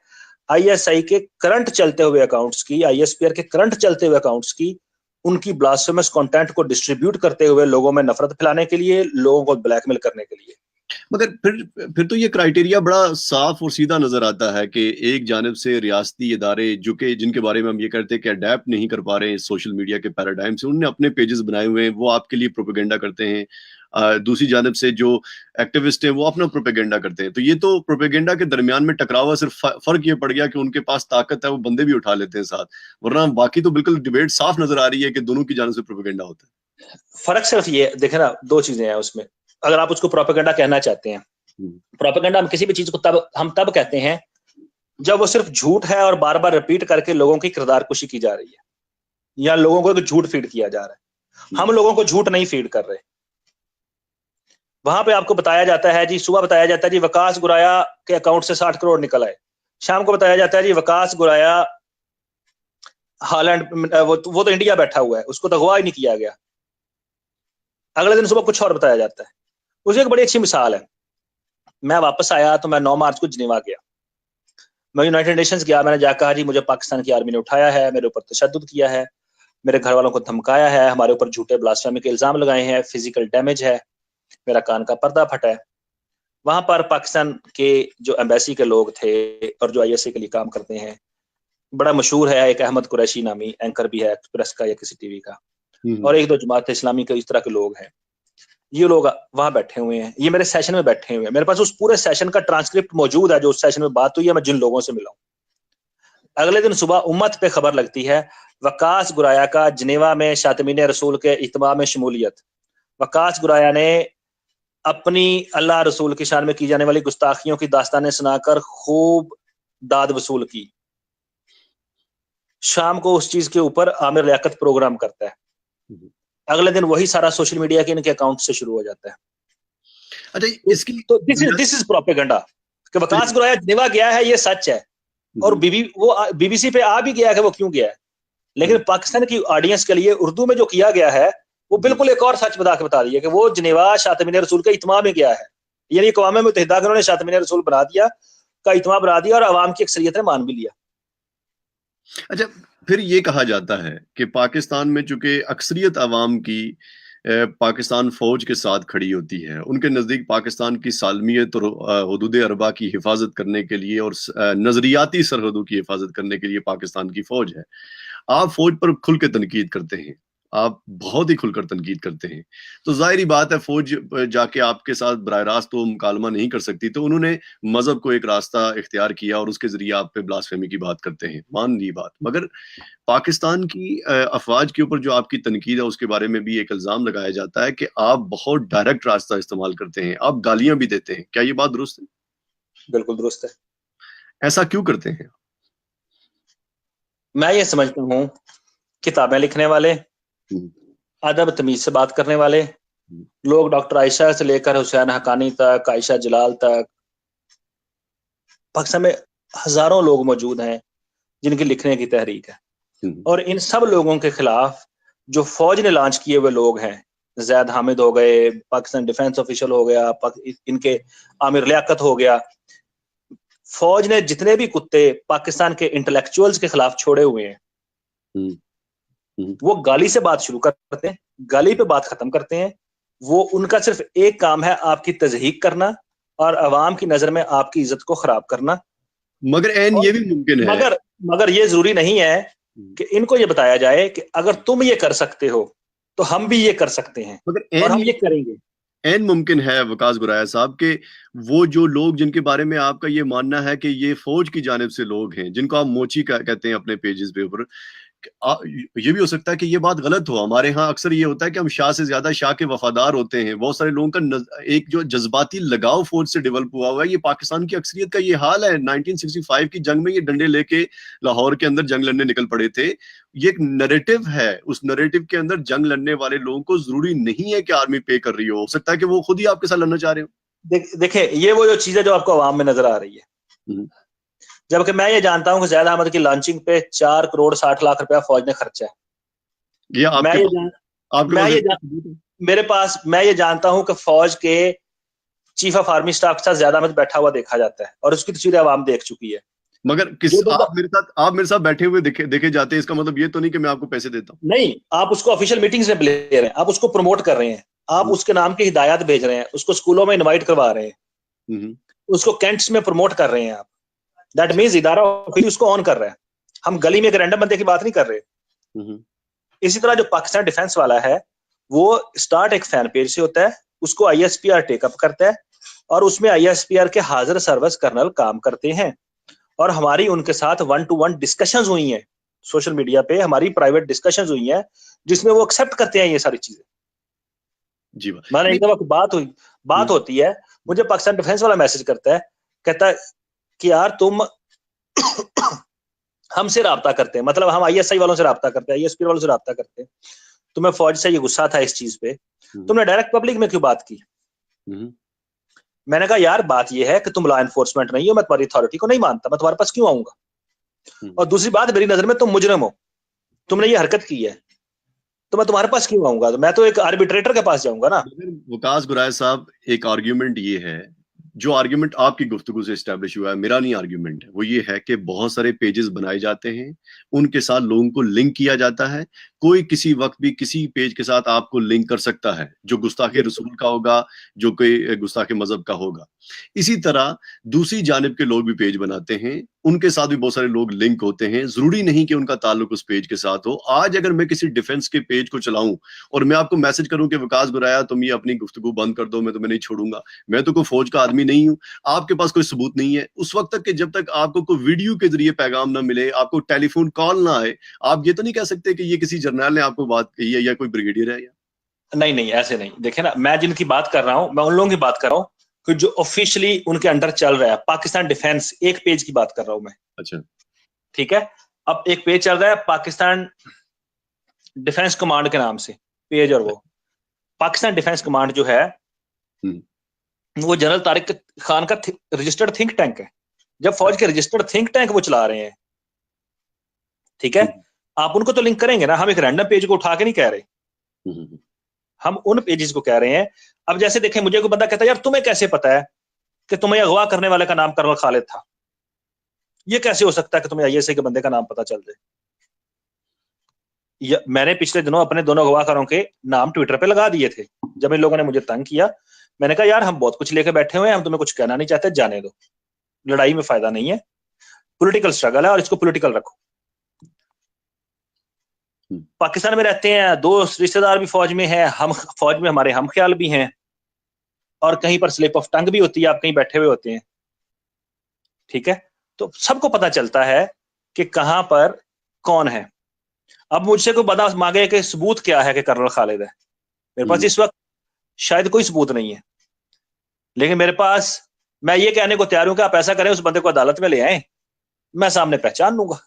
आईएसआई के करंट चलते हुए अकाउंट्स की, आईएसपीआर के करंट चलते हुए अकाउंट्स की, उनकी ब्लास्फेमस कंटेंट को डिस्ट्रीब्यूट करते हुए लोगों में नफरत फैलाने के लिए, लोगों को ब्लैकमेल करने के लिए। मगर फिर तो ये क्राइटेरिया बड़ा साफ और सीधा नजर आता है कि एक जानिब से रियासती इदारे जो कि जिनके बारे में हम ये करते हैं कि अडेप्ट नहीं कर पा रहे हैं सोशल मीडिया के पैराडाइम से, उन्होंने अपने पेजेस बनाए हुए हैं, वो आपके लिए प्रोपेगेंडा करते हैं। दूसरी जानिब से जो एक्टिविस्ट हैं वो अपना प्रोपेगेंडा करते हैं। तो ये तो प्रोपेगेंडा के दरमियान में टकराव, सिर्फ फर्क ये पड़ गया कि उनके पास ताकत है, वो बंदे भी उठा लेते हैं साथ, वरना बाकी तो बिल्कुल डिबेट साफ नजर आ रही है कि दोनों की जानिब से प्रोपेगेंडा होता है। फर्क सिर्फ ये देखे ना, दो चीजें हैं उसमें, अगर आप उसको प्रोपेगेंडा कहना चाहते हैं। प्रोपेगेंडा हम किसी भी चीज को तब कहते हैं जब वो सिर्फ झूठ है और बार बार रिपीट करके लोगों की किरदार कुशी की जा रही है, या लोगों को झूठ फीड किया जा रहा है। हम लोगों को झूठ नहीं फीड कर रहे। वहां पे आपको बताया जाता है जी, सुबह बताया जाता है जी वकास गुराया के अकाउंट से 60 करोड़ निकल आए, शाम को बताया जाता है जी वकास गुराया हालैंड, वो तो इंडिया बैठा हुआ है, उसको तो अगवा ही नहीं किया गया। अगले दिन सुबह कुछ और बताया जाता है। उसकी एक बड़ी अच्छी मिसाल है, मैं वापस आया तो मैं 9 मार्च को जिनेवा गया, मैं यूनाइटेड नेशंस गया, मैंने जाकर कहा जी मुझे पाकिस्तान की आर्मी ने उठाया है, मेरे ऊपर तशद्दुद किया है, मेरे घर वालों को धमकाया है, हमारे ऊपर झूठे ब्लास्फेमी के इल्जाम लगाए हैं, फिजिकल डैमेज है, मेरा कान का पर्दा फटा है। वहां पर पाकिस्तान के जो एम्बेसी के लोग थे और जो आईएसए के लिए काम करते हैं, बड़ा मशहूर है एक अहमद कुरैशी नामी एंकर भी है एक्सप्रेस का या किसी टीवी का, और एक दो जमात इस्लामी के इस तरह के लोग हैं, ये लोग वहां बैठे हुए हैं, ये मेरे सेशन में बैठे हुए हैं। मेरे पास उस पूरे सेशन का ट्रांसक्रिप्ट मौजूद है, जो उस सेशन में बात हुई है, मैं जिन लोगों से मिला हूं। अगले दिन सुबह उम्मत पे खबर लगती है वकास गुराया का जिनेवा में शातमीन रसूल के इज्तिमा में शमूलियत। वकास गुराया ने अपनी अल्लाह रसूल की शान में की जाने वाली गुस्ताखियों की दास्तानें सुनाकर खूब दाद वसूल की। शाम को उस चीज के ऊपर आमिर लियाकत प्रोग्राम करता है, अगले दिन वही सारा सोशल मीडिया के इनके अकाउंट से शुरू हो जाता है। अच्छा, इसकी तो दिस इज प्रोपेगेंडा कि वकास गुराया जिनेवा गया है, ये सच है, और वो बीबीसी पे आ भी गया है कि वो क्यों गया है, लेकिन पाकिस्तान की ऑडियंस के लिए उर्दू में जो किया गया है वो बिल्कुल एक और सच बता दिया कि वो जिनेवा शातमीन रसूल के इत्मा में गया है, यानी अक़वाम मुत्तहिदा उन्होंने शातमीन रसूल बना दिया का इत्मा बना दिया, और अवाम की अक्सरियत ने मान भी लिया। अच्छा, फिर ये कहा जाता है कि पाकिस्तान में चूंकि अक्सरियत अवाम की पाकिस्तान फौज के साथ खड़ी होती है, उनके नज़दीक पाकिस्तान की सालमियत और हदूद अरबा की हिफाजत करने के लिए और नज़रियाती सरहदों की हिफाजत करने के लिए पाकिस्तान की फौज है। आप फौज पर खुल के तनकीद करते हैं, आप बहुत ही खुलकर तनकीद करते हैं, तो जाहिर बात है फौज जाके आपके साथ बराह रास्त तो मुकालमा नहीं कर सकती, तो उन्होंने मजहब को एक रास्ता इख्तियार किया और उसके जरिए आप पे ब्लास्फेमी की बात करते हैं, मान ली बात। मगर पाकिस्तान की अफवाज के ऊपर जो आपकी तनकीद है उसके बारे में भी एक इल्जाम लगाया जाता है कि आप बहुत डायरेक्ट रास्ता इस्तेमाल करते हैं, आप गालियां भी देते हैं। क्या ये बात दुरुस्त है? बिल्कुल दुरुस्त है। ऐसा क्यों करते हैं? मैं ये समझता हूँ, किताबें लिखने वाले, अदब तमीज से बात करने वाले लोग, डॉक्टर आयशा से लेकर हुसैन हक्कानी तक, आयशा जलाल तक, पाकिस्तान में हजारों लोग मौजूद हैं जिनकी लिखने की तहरीक है। और इन सब लोगों के खिलाफ जो फौज ने लॉन्च किए हुए लोग हैं, जैद हामिद हो गए, पाकिस्तान डिफेंस ऑफिशियल हो गया, इनके आमिर लियाकत हो गया, फौज ने जितने भी कुत्ते पाकिस्तान के इंटेलेक्चुअल्स के खिलाफ छोड़े हुए हैं, वो गाली से बात शुरू करते हैं, गाली पे बात खत्म करते हैं। वो उनका सिर्फ एक काम है, आपकी तजहीक करना और अवाम की नजर में आपकी इज्जत को खराब करना। मगर ये भी मुमकिन है, मगर ये जरूरी नहीं है कि इनको ये बताया जाए कि अगर तुम ये कर सकते हो तो हम भी ये कर सकते हैं और हम ये करेंगे। एन मुमकिन है वकास गुराया साहब के वो जो लोग जिनके बारे में आपका ये मानना है कि ये फौज की जानिब से लोग हैं, जिनको आप मोची कहते हैं अपने पेजेस पे ऊपर, ये भी हो सकता है कि ये बात गलत हो। हमारे यहाँ अक्सर ये होता है कि हम शाह से ज्यादा शाह के वफादार होते हैं। बहुत सारे लोगों का एक जो जज्बाती लगाव फौज से डेवलप हुआ हुआ है, ये पाकिस्तान की अक्सरियत का ये हाल है। 1965 की जंग में ये डंडे लेके लाहौर के अंदर जंग लड़ने निकल पड़े थे। ये एक नैरेटिव है, उस नैरेटिव के अंदर जंग लड़ने वाले लोगों को जरूरी नहीं है कि आर्मी पे कर रही हो सकता है कि वो खुद ही आपके साथ लड़ना चाह रहे हो। देखिए, ये वो जो चीज है जो आपको अवाम में नजर आ रही है, जबकि मैं ये जानता हूं कि ज़ैद अहमद की लॉन्चिंग पे 4 करोड़ 60 लाख रुपया फौज ने खर्चा है। मैं ये जानता हूं कि फौज के चीफ ऑफ आर्मी स्टाफ के साथ ज़ैद अहमद बैठा हुआ देखा जाता है और उसकी तस्वीरें अवाम देख चुकी है। मगर आप मेरे साथ बैठे हुए देखे जाते हैं, इसका मतलब ये तो नहीं कि मैं आपको पैसे देता हूं। नहीं, आप उसको ऑफिशियल मीटिंग्स में ले रहे हैं, आप उसको प्रमोट कर रहे हैं, आप उसके नाम की हिदायत भेज रहे हैं, उसको स्कूलों में इनवाइट करवा रहे हैं, उसको कैंट्स में प्रमोट कर रहे हैं आप। दैट मीन्स इदारा उसको ऑन कर रहा है। हम गली में एक रैंडम बंदे की बात नहीं कर रहे। इसी तरह जो पाकिस्तान डिफेंस वाला है, वो स्टार्ट एक फैन पेज से होता है, उसको आईएसपीआर टेकअप करता है और उसमें आईएसपीआर के हाजिर सर्विस कर्नल काम करते हैं और हमारी उनके साथ 1-to-1 डिस्कशंस हुई हैं सोशल मीडिया पे, हमारी प्राइवेट डिस्कशंस हुई हैं जिसमें वो एक्सेप्ट करते हैं ये सारी चीजें। जी मैंने एक दफा बात होती है, मुझे पाकिस्तान डिफेंस वाला मैसेज करता है, कहता है कि यार तुम हमसे राब्ता करते हैं, मतलब हम आईएसआई वालों से राब्ता करते हैं, आईएसपी वालों से राब्ता करते हैं, तुम्हें फौज से ये गुस्सा था इस चीज पे, तुमने डायरेक्ट पब्लिक में क्यों बात की? मैंने कहा यार बात ये है कि तुम लॉ एनफोर्समेंट नहीं हो, मैं तुम्हारी अथॉरिटी को नहीं मानता, मैं तुम्हारे पास क्यों आऊंगा? और दूसरी बात, मेरी नजर में तुम मुजरिम हो, तुमने ये हरकत की है, तो मैं तुम्हारे पास क्यों आऊंगा? तो मैं तो एक आर्बिट्रेटर के पास जाऊंगा ना। वकास गुराया साहब, एक आर्ग्यूमेंट ये है, जो आर्ग्यूमेंट आपकी गुफ्तगू से एस्टैब्लिश हुआ है, मेरा नहीं आर्ग्यूमेंट है, वो ये है कि बहुत सारे पेजेस बनाए जाते हैं, उनके साथ लोगों को लिंक किया जाता है। कोई किसी वक्त भी किसी पेज के साथ आपको लिंक कर सकता है, जो गुस्ताखे रसूल का होगा, जो कोई गुस्ताखे मजहब का होगा। इसी तरह दूसरी जानिब के लोग भी पेज बनाते हैं, उनके साथ भी बहुत सारे लोग लिंक होते हैं। जरूरी नहीं कि उनका ताल्लुक उस पेज के साथ हो। आज अगर मैं किसी डिफेंस के पेज को चलाऊं और मैं आपको मैसेज करूं कि वकास गुराया तुम ये अपनी गुफ्तगू बंद कर दो, मैं तुम्हें नहीं छोड़ूंगा, मैं तो कोई फौज का आदमी नहीं हूं, आपके पास कोई सबूत नहीं है, उस वक्त तक कि जब तक आपको कोई वीडियो के जरिए पैगाम ना मिले, आपको टेलीफोन कॉल ना आए, आप ये तो नहीं कह सकते कि ये किसी जर्नल ने आपको बात कही है या कोई ब्रिगेडियर है। नहीं, ऐसे नहीं। देखे ना, मैं जिनकी बात कर रहा हूं, मैं उन लोगों की बात कर रहा हूं कि जो ऑफिशियली उनके अंडर चल रहा है। पाकिस्तान डिफेंस एक पेज की बात कर रहा हूं मैं। अच्छा, ठीक है। अब एक पेज चल रहा है पाकिस्तान डिफेंस कमांड के नाम से पेज, और वो पाकिस्तान डिफेंस कमांड जो है वो जनरल तारिक खान का रजिस्टर्ड थिंक टैंक है। जब फौज के रजिस्टर्ड थिंक टैंक वो चला रहे हैं, ठीक है, आप उनको तो लिंक करेंगे ना। हम एक रैंडम पेज को उठा के नहीं कह रहे, हम उन पेजेस को कह रहे हैं। अब जैसे देखें, मुझे कोई बंदा कहता है यार तुम्हें कैसे पता है कि तुम्हें अगवा करने वाले का नाम कर्नल खालिद था? ये कैसे हो सकता है कि तुम्हें आईएसआई के बंदे का नाम पता चल जाए? मैंने पिछले दिनों अपने दोनों गवाहकारों के नाम ट्विटर पे लगा दिए थे। जब इन लोगों ने मुझे तंग किया, मैंने कहा यार हम बहुत कुछ लेके बैठे हुए हैं, हम तुम्हें कुछ कहना नहीं चाहते, जाने दो, लड़ाई में फायदा नहीं है, पॉलिटिकल स्ट्रगल है और इसको पॉलिटिकल रखो। पाकिस्तान में रहते हैं, दोस्त रिश्तेदार भी फौज में हैं, हम फौज में हमारे हम ख्याल भी हैं, और कहीं पर स्लिप ऑफ टंग भी होती है, आप कहीं बैठे हुए होते हैं, ठीक है, तो सबको पता चलता है कि कहां पर कौन है। अब मुझसे कोई बता मांगे कि सबूत क्या है कि कर्नल खालिद है, मेरे पास इस वक्त शायद कोई सबूत नहीं है, लेकिन मेरे पास, मैं ये कहने को तैयार हूं कि आप ऐसा करें, उस बंदे को अदालत में ले आए, मैं सामने पहचान लूंगा,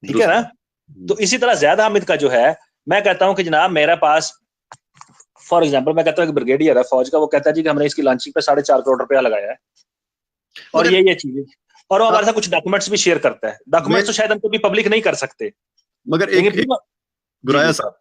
ठीक है ना। तो इसी तरह ज़ैद हामिद का जो है, मैं कहता हूं कि जनाब मेरे पास, फॉर एग्जांपल मैं कहता हूं कि ब्रिगेडियर है फौज का, वो कहता है जी कि हमने इसकी लॉन्चिंग पे 4.5 करोड़ रुपया लगाया है, और ये चीजें, और वो हमारे साथ कुछ डॉक्यूमेंट्स भी शेयर करता है। डॉक्यूमेंट्स तो शायद हम कभी पब्लिक नहीं कर सकते, मगर एक गुराया साहब,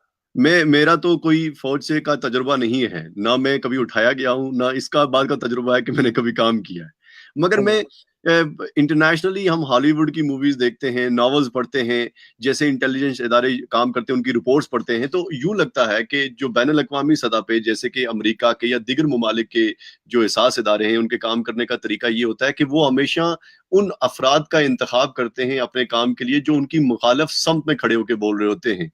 मेरा तो कोई फौज से का तजुर्बा नहीं है, ना मैं कभी उठाया गया हूं, ना इसका बात का तजुर्बा है कि मैंने कभी काम किया है, मगर मैं इंटरनेशनली हम हॉलीवुड की मूवीज देखते हैं, नॉवेल्स पढ़ते हैं, जैसे इंटेलिजेंस इदारे काम करते हैं उनकी रिपोर्ट्स पढ़ते हैं, तो यूं लगता है कि जो बैनुल अक़वामी सतह पे जैसे कि अमेरिका के या दीगर ममालिक के जो एहसास इदारे हैं, उनके काम करने का तरीका ये होता है कि वो हमेशा उन अफराद का इंतखाब करते हैं अपने काम के लिए जो उनकी मुखालफ समत में खड़े होकर बोल रहे होते हैं।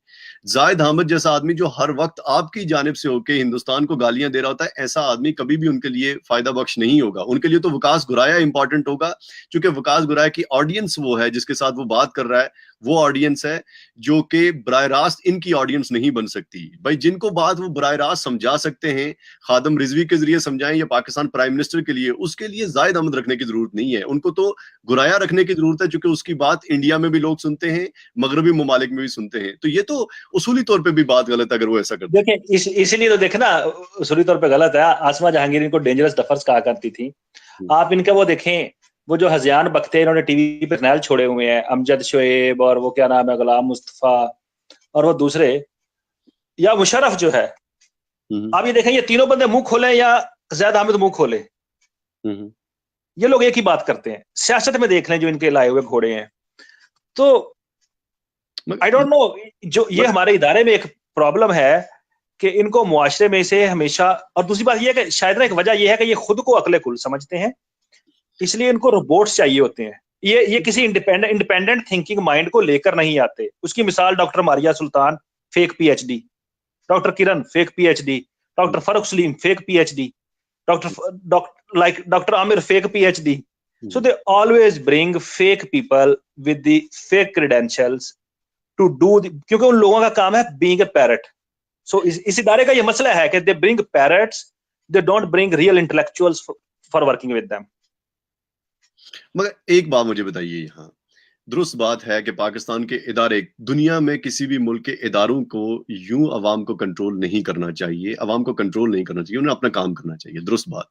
ज़ाहिद हामिद जैसा आदमी जो हर वक्त आपकी जानिब से होकर हिंदुस्तान को गालियां दे रहा होता है, ऐसा आदमी कभी भी उनके लिए फायदा बख्श नहीं होगा। उनके लिए तो वकास गुराया इंपॉर्टेंट होगा, क्योंकि वकास गुराया की ऑडियंस वो है जिसके साथ वो बात कर रहा है, वो ऑडियंस है जो कि बराह रास्त इनकी ऑडियंस नहीं बन सकती। भाई जिनको बात वो बराह रास्त समझा सकते हैं, खादम रिजवी के जरिए समझाएं या पाकिस्तान प्राइम मिनिस्टर के लिए, उसके लिए ज़ाहिद हामिद रखने की जरूरत नहीं है, उनको तो गुराया रखने की जरूरत है, क्योंकि उसकी बात इंडिया में भी लोग सुनते हैं, मगरबी ममालिक में भी सुनते हैं। तो ये तो उसूली तौर पे भी बात गलत है अगर वो ऐसा करते हैं। देखिए इसीलिए तो देखे ना, उसूली तौर पे गलत है। आसमा जहांगीर इनको डेंजरस डफर्स कहा करती थी। आप इनका वो देखें, वो जो हज़ियान बख्ते इन्होंने टीवी पे नैल छोड़े हुए हैं, अमजद शोएब और वो क्या नाम है गुलाम मुस्तफा और वो दूसरे, या मुशर्रफ जो है, आप ये देखें, ये तीनों बंदे मुंह खोले या ज़ैद हामिद मुंह खोले, ये लोग एक ही बात करते हैं। सियासत में देख लें जो इनके लाए हुए घोड़े हैं। तो आई डोंट नो, जो ये हमारे इदारे में एक प्रॉब्लम है कि इनको मुआशरे में से हमेशा, और दूसरी बात यह है कि शायद ना एक वजह यह है कि ये खुद को अकले कुल समझते हैं, इसलिए इनको रोबोट्स चाहिए होते हैं। ये किसी इंडिपेंडेंट थिंकिंग माइंड को लेकर नहीं आते। उसकी मिसाल doctor Maria Sultan, fake PhD, doctor Kiran fake PhD, doctor Farrukh Salim fake PhD, doctor Aamir fake PhD. So they always bring fake people with the fake credentials to do क्योंकि उन लोगों का काम है being a parrot. So इस इदारे का ये मसला है कि they bring parrots, they don't bring real intellectuals for working with them. मगर एक बात मुझे बताइए, यहाँ दुरुस्त बात है कि पाकिस्तान के इदारे, दुनिया में किसी भी मुल्क के इदारों को यूं अवाम को कंट्रोल नहीं करना चाहिए, अवाम को कंट्रोल नहीं करना चाहिए, उन्हें अपना काम करना चाहिए, दुरुस्त बात।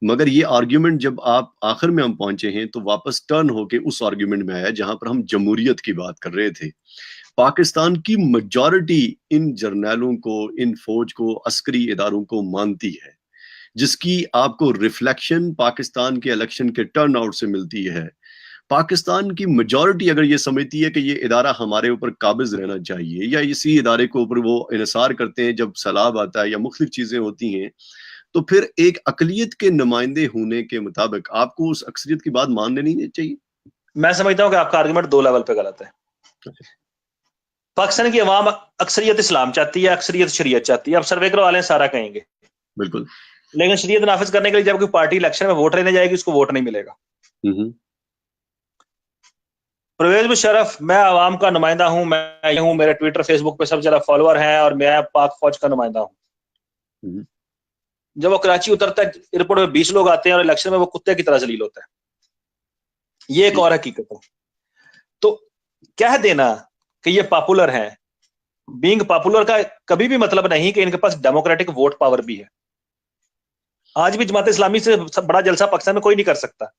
मगर ये आर्ग्यूमेंट जब आप आखिर में हम पहुंचे हैं तो वापस टर्न होके उस आर्ग्यूमेंट में आया जहां पर हम जमहूरियत की बात कर रहे थे। पाकिस्तान की मेजॉरिटी इन जर्नैलों को, इन फौज को, अस्करी इदारों को मानती है, जिसकी आपको रिफ्लेक्शन पाकिस्तान के इलेक्शन के टर्न आउट से मिलती है। पाकिस्तान की मेजॉरिटी अगर ये समझती है कि ये इदारा हमारे ऊपर काबिज रहना चाहिए, या इसी इदारे के ऊपर वो इन्हिसार करते हैं जब सैलाब आता है या मुख्तलिफ चीजें होती हैं, तो फिर एक अकलियत के नुमाइंदे होने के मुताबिक आपको उस अक्सरियत की बात मान लेनी चाहिए। मैं समझता हूं कि आपका आर्गुमेंट दो लेवल पे गलत है। पाकिस्तान की अवाम अक्सरियत इस्लाम चाहती है, अक्सरियत शरीयत चाहती है। अब सर्वे करवा लें, सारा कहेंगे बिल्कुल, लेकिन शरीयत नाफिज करने के लिए जब कोई पार्टी इलेक्शन में वोट लेने जाएगी, उसको वोट नहीं मिलेगा। परवेज मुशर्रफ, मैं अवाम का नुमाइंदा हूं, मैं हूं, मेरे ट्विटर फेसबुक पे सब जरा फॉलोअर हैं और मैं पाक फौज का नुमाइंदा हूं। जब वो कराची उतरता है, एयरपोर्ट में 20 लोग आते हैं और इलेक्शन में वो कुत्ते की तरह जलील होता है। ये एक और हकीकत है। तो कह देना कि ये पॉपुलर हैं, बीइंग पॉपुलर का कभी भी मतलब नहीं कि इनके पास डेमोक्रेटिक वोट पावर भी है। आज भी जमात इस्लामी से बड़ा जलसा पाकिस्तान में कोई नहीं कर सकता,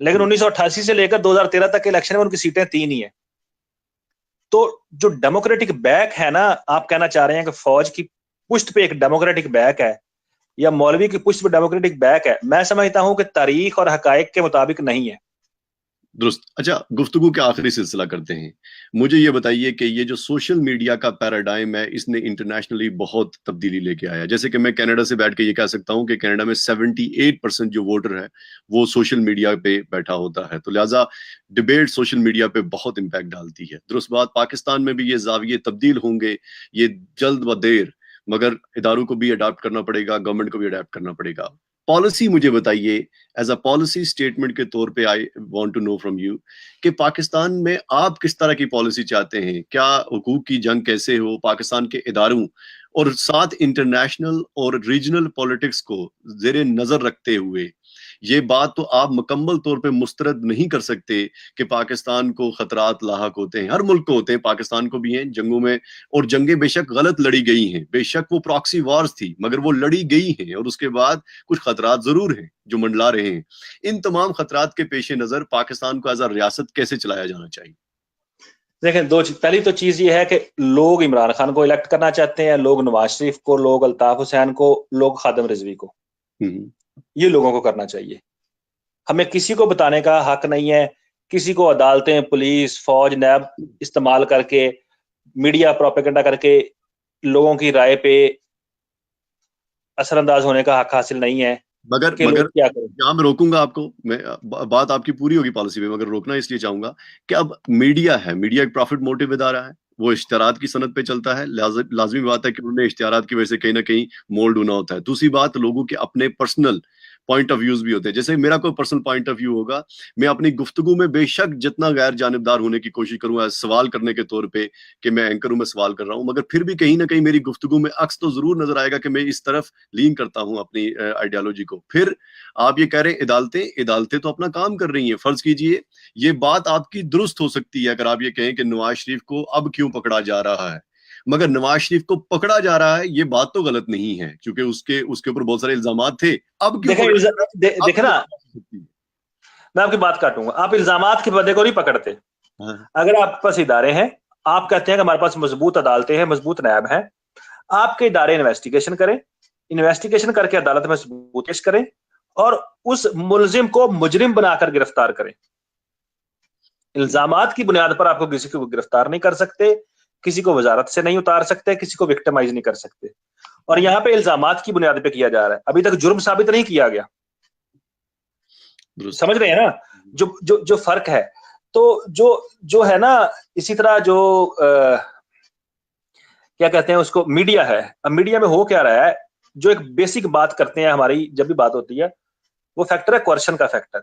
लेकिन 1988 से लेकर 2013 तक के इलेक्शन में उनकी सीटें 3 ही है। तो जो डेमोक्रेटिक बैक है ना, आप कहना चाह रहे हैं कि फौज की पुश्त पे एक डेमोक्रेटिक बैक है, या मौलवी की पुष्ट पे डेमोक्रेटिक बैक है, मैं समझता हूं कि तारीख और हकायक के मुताबिक नहीं है। दुरुस्त। अच्छा, गुफ्तगू के आखिरी सिलसिला करते हैं। मुझे ये बताइए कि ये जो सोशल मीडिया का पैराडाइम है, इसने इंटरनेशनली बहुत तब्दीली लेके आया। जैसे कि मैं कनाडा से बैठ के ये कह सकता हूँ कि कनाडा में 78% जो वोटर है वो सोशल मीडिया पे बैठा होता है, तो लिहाजा डिबेट सोशल मीडिया पे बहुत इम्पैक्ट डालती है। दुरुस्त बात, पाकिस्तान में भी ये जाविये तब्दील होंगे, ये जल्द व देर, मगर इदारों को भी अडाप्ट करना पड़ेगा, गवर्नमेंट को भी अडाप्ट करना पड़ेगा। पॉलिसी मुझे बताइए, एज अ पॉलिसी स्टेटमेंट के तौर पे I want to know from you कि पाकिस्तान में आप किस तरह की पॉलिसी चाहते हैं? क्या हुकूक की जंग कैसे हो, पाकिस्तान के इदारों और साथ इंटरनेशनल और रीजनल पॉलिटिक्स को जेरे नजर रखते हुए, ये बात तो आप मुकम्मल तौर पे मुस्तरद नहीं कर सकते कि पाकिस्तान को खतरात लाहक होते हैं, हर मुल्क को होते हैं, पाकिस्तान को भी हैं जंगों में, और जंगें बेशक गलत लड़ी गई हैं, बेशक वो प्रॉक्सी वॉर्स थी, मगर वो लड़ी गई हैं और उसके बाद कुछ खतरात जरूर हैं जो मंडला रहे हैं। इन तमाम खतरात के पेश नजर पाकिस्तान को एज अ रियासत कैसे चलाया जाना चाहिए? देखें, पहली तो चीज ये है कि लोग इमरान खान को इलेक्ट करना चाहते हैं, लोग नवाज शरीफ को, लोग अल्ताफ हुसैन को, लोग खादिम रिजवी को, ये लोगों को करना चाहिए। हमें किसी को बताने का हक नहीं है, किसी को अदालतें, पुलिस, फौज, नैब इस्तेमाल करके, मीडिया प्रोपेगेंडा करके लोगों की राय पे असरअंदाज होने का हक हासिल नहीं है। मगर क्या करें? यहाँ मैं रोकूंगा आपको, मैं बात आपकी पूरी होगी पॉलिसी में, मगर रोकना इसलिए चाहूंगा कि अब मीडिया है, मीडिया एक प्रॉफिट मोटिव इदारा है, वो इश्तिहारात की सनद पे चलता है, लाजमी बात है कि उन्हें इश्तिहारात की वजह से कहीं ना कहीं मोल्ड होना होता है। दूसरी बात, लोगों के अपने पर्सनल पॉइंट ऑफ व्यूज भी होते हैं। जैसे मेरा कोई पर्सनल पॉइंट ऑफ व्यू होगा, मैं अपनी गुफ्तगू में बेशक जितना गैर जानिबदार होने की कोशिश करूंगा सवाल करने के तौर पे कि मैं एंकर हूं, मैं सवाल कर रहा हूं, मगर फिर भी कहीं ना कहीं मेरी गुफ्तगू में अक्स तो जरूर नजर आएगा कि मैं इस तरफ लीन करता हूं अपनी आइडियोलॉजी को। फिर आप ये कह रहे हैं अदालतें, अदालतें तो अपना काम कर रही हैं। फर्ज कीजिए ये बात आपकी दुरुस्त हो सकती है अगर आप ये कहें कि नवाज शरीफ को अब क्यों पकड़ा जा रहा है, मगर नवाज शरीफ को पकड़ा जा रहा है ये बात तो गलत नहीं है, क्योंकि उसके ऊपर बहुत सारे इल्जामात थे। अब क्यों देखे ना, मैं आपकी बात काटूंगा, आप इल्जामात के बंदे को नहीं पकड़ते। अगर आपके पास इदारे हैं, आप कहते हैं कि हमारे पास मजबूत अदालतें हैं, मजबूत नैब हैं, आपके इदारे इन्वेस्टिगेशन करें, इन्वेस्टिगेशन करके अदालत में सबूत पेश करें और उस मुलजिम को मुजरिम बनाकर गिरफ्तार करें। इल्जामात की बुनियाद पर आपको किसी को गिरफ्तार नहीं कर सकते, किसी को वजारत से नहीं उतार सकते, किसी को विक्टिमाइज नहीं कर सकते। और यहाँ पे इल्जामात की बुनियाद पे किया जा रहा है, अभी तक जुर्म साबित नहीं किया गया। समझ रहे हैं ना जो जो जो फर्क है? तो जो है ना, इसी तरह जो क्या कहते हैं उसको, मीडिया है। अब मीडिया में हो क्या रहा है, जो एक बेसिक बात करते हैं हमारी जब भी बात होती है, वो फैक्टर है कोर्शन का फैक्टर।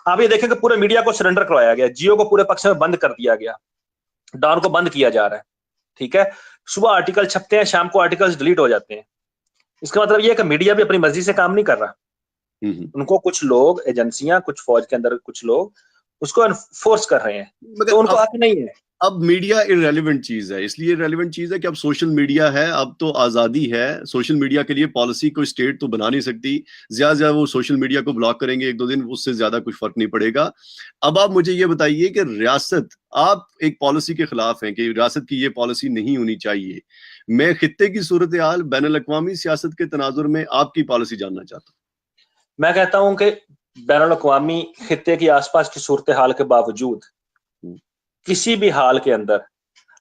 आप ये देखें कि पूरे मीडिया को सरेंडर करवाया गया, जियो को पूरे पक्ष में बंद कर दिया गया, डॉन को बंद किया जा रहा है, ठीक है। सुबह आर्टिकल छपते हैं, शाम को आर्टिकल्स डिलीट हो जाते हैं। इसका मतलब यह है कि मीडिया भी अपनी मर्जी से काम नहीं कर रहा। उनको कुछ लोग, एजेंसियां, कुछ फौज के अंदर कुछ लोग उसको फोर्स कर रहे हैं, तो उनको हक नहीं है। अब मीडिया इररेलेवेंट चीज है, इसलिए इररेलेवेंट चीज है कि अब सोशल मीडिया है, अब तो आजादी है। सोशल मीडिया के लिए पॉलिसी कोई स्टेट तो बना नहीं सकती, ज्यादा ज्यादा वो सोशल मीडिया को ब्लॉक करेंगे एक दो दिन, उससे ज्यादा कुछ फर्क नहीं पड़ेगा। अब आप मुझे ये बताइए कि रियासत, आप एक पॉलिसी के खिलाफ हैं कि रियासत की ये पॉलिसी नहीं होनी चाहिए। मैं खित्ते की सूरत हाल, बैनुल अक़वामी सियासत के तनाजुर में आपकी पॉलिसी जानना चाहता हूँ। मैं कहता हूं कि बैनुल अक़वामी खित्ते की आसपास की सूरत हाल के बावजूद किसी भी हाल के अंदर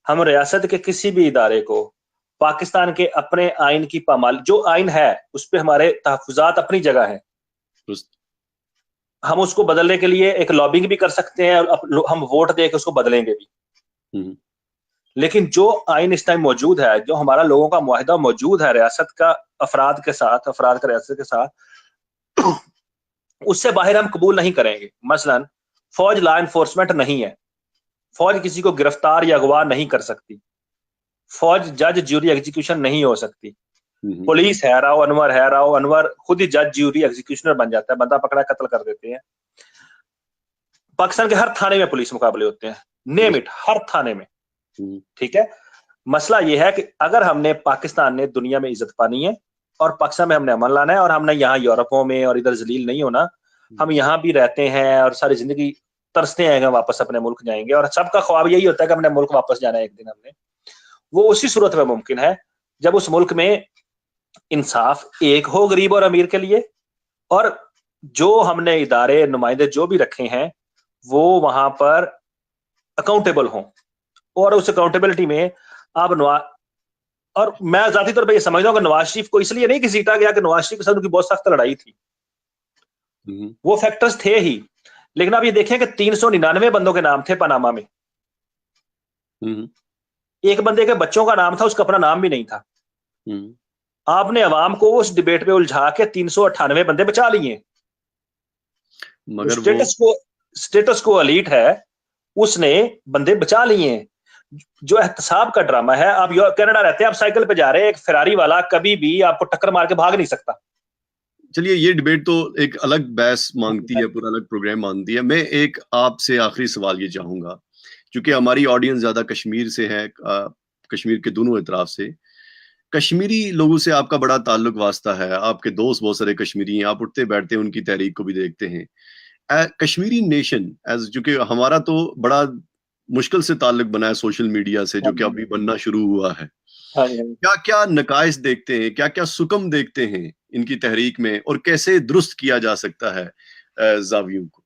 हम रियासत के किसी भी इदारे को पाकिस्तान के अपने आइन की पामाल, जो आइन है उस पर हमारे तहफ़्फ़ुज़ात अपनी जगह है, हम उसको बदलने के लिए एक लॉबिंग भी कर सकते हैं और हम वोट दे के उसको बदलेंगे भी। लेकिन जो आइन इस टाइम मौजूद है, जो हमारा लोगों का मुआहिदा मौजूद है रियासत का अफराद के साथ, अफराद का रियासत के साथ, उससे बाहर हम कबूल नहीं करेंगे। मसलन फौज लॉ एनफोर्समेंट नहीं है, फौज किसी को गिरफ्तार या अगवा नहीं कर सकती, फौज जज ज्यूरी एग्जीक्यूशन नहीं हो सकती, पुलिस है राव अनवर खुद ही जज ज्यूरी एग्जीक्यूशनर बन जाता है, बंदा पकड़ा कत्ल कर देते हैं। पाकिस्तान के हर थाने में पुलिस मुकाबले होते हैं, नेम इट, हर थाने में, ठीक है। मसला यह है कि अगर हमने, पाकिस्तान ने दुनिया में इज्जत पानी है और पाकिस्तान में हमने अमन लाना है, और हमने यहाँ यूरोपों में और इधर जलील नहीं होना, हम यहाँ भी रहते हैं और सारी जिंदगी तरसते हैं वापस अपने मुल्क जाएंगे, और सबका ख्वाब यही होता है कि अपने मुल्क वापस जाना है एक दिन हमने। वो उसी सूरत में मुमकिन है जब उस मुल्क में इंसाफ एक हो गरीब और अमीर के लिए, और जो हमने इदारे नुमाइंदे जो भी रखे हैं वो वहां पर अकाउंटेबल हों, और उस अकाउंटेबिलिटी में आप और मैं जाती तौर पर ये समझता हूँ कि नवाज शरीफ को इसलिए नहीं घसीटा गया कि नवाज शरीफ के साथ उनकी बहुत सख्त लड़ाई थी, वो फैक्टर्स थे ही, लेकिन आप ये देखें कि 399 बंदों के नाम थे पनामा में, एक बंदे के बच्चों का नाम था, उसका अपना नाम भी नहीं था। आपने अवाम को उस डिबेट में उलझा के 398 बंदे बचा लिए, मगर स्टेटस को एलीट है उसने बंदे बचा लिए हैं। जो एहतसाब का ड्रामा है, आप कनाडा रहते हैं, आप साइकिल पे जा रहे हैं, एक फेरारी वाला कभी भी आपको टक्कर मार के भाग नहीं सकता। चलिए, ये डिबेट तो एक अलग बहस मांगती है, पूरा अलग प्रोग्राम मांगती है। मैं एक आपसे आखिरी सवाल ये चाहूंगा, क्योंकि हमारी ऑडियंस ज्यादा कश्मीर से है, कश्मीर के दोनों इतराफ से, कश्मीरी लोगों से आपका बड़ा ताल्लुक वास्ता है, आपके दोस्त बहुत सारे कश्मीरी हैं, आप उठते बैठते हैं, उनकी तहरीक को भी देखते हैं। कश्मीरी नेशन एज, जो कि हमारा तो बड़ा मुश्किल से ताल्लुक बना है सोशल मीडिया से, जो कि अभी बनना शुरू हुआ है, क्या क्या नकाइस देखते हैं, क्या क्या सुकम देखते हैं इनकी तहरीक में, और कैसे दुरुस्त किया जा सकता है जावियों को?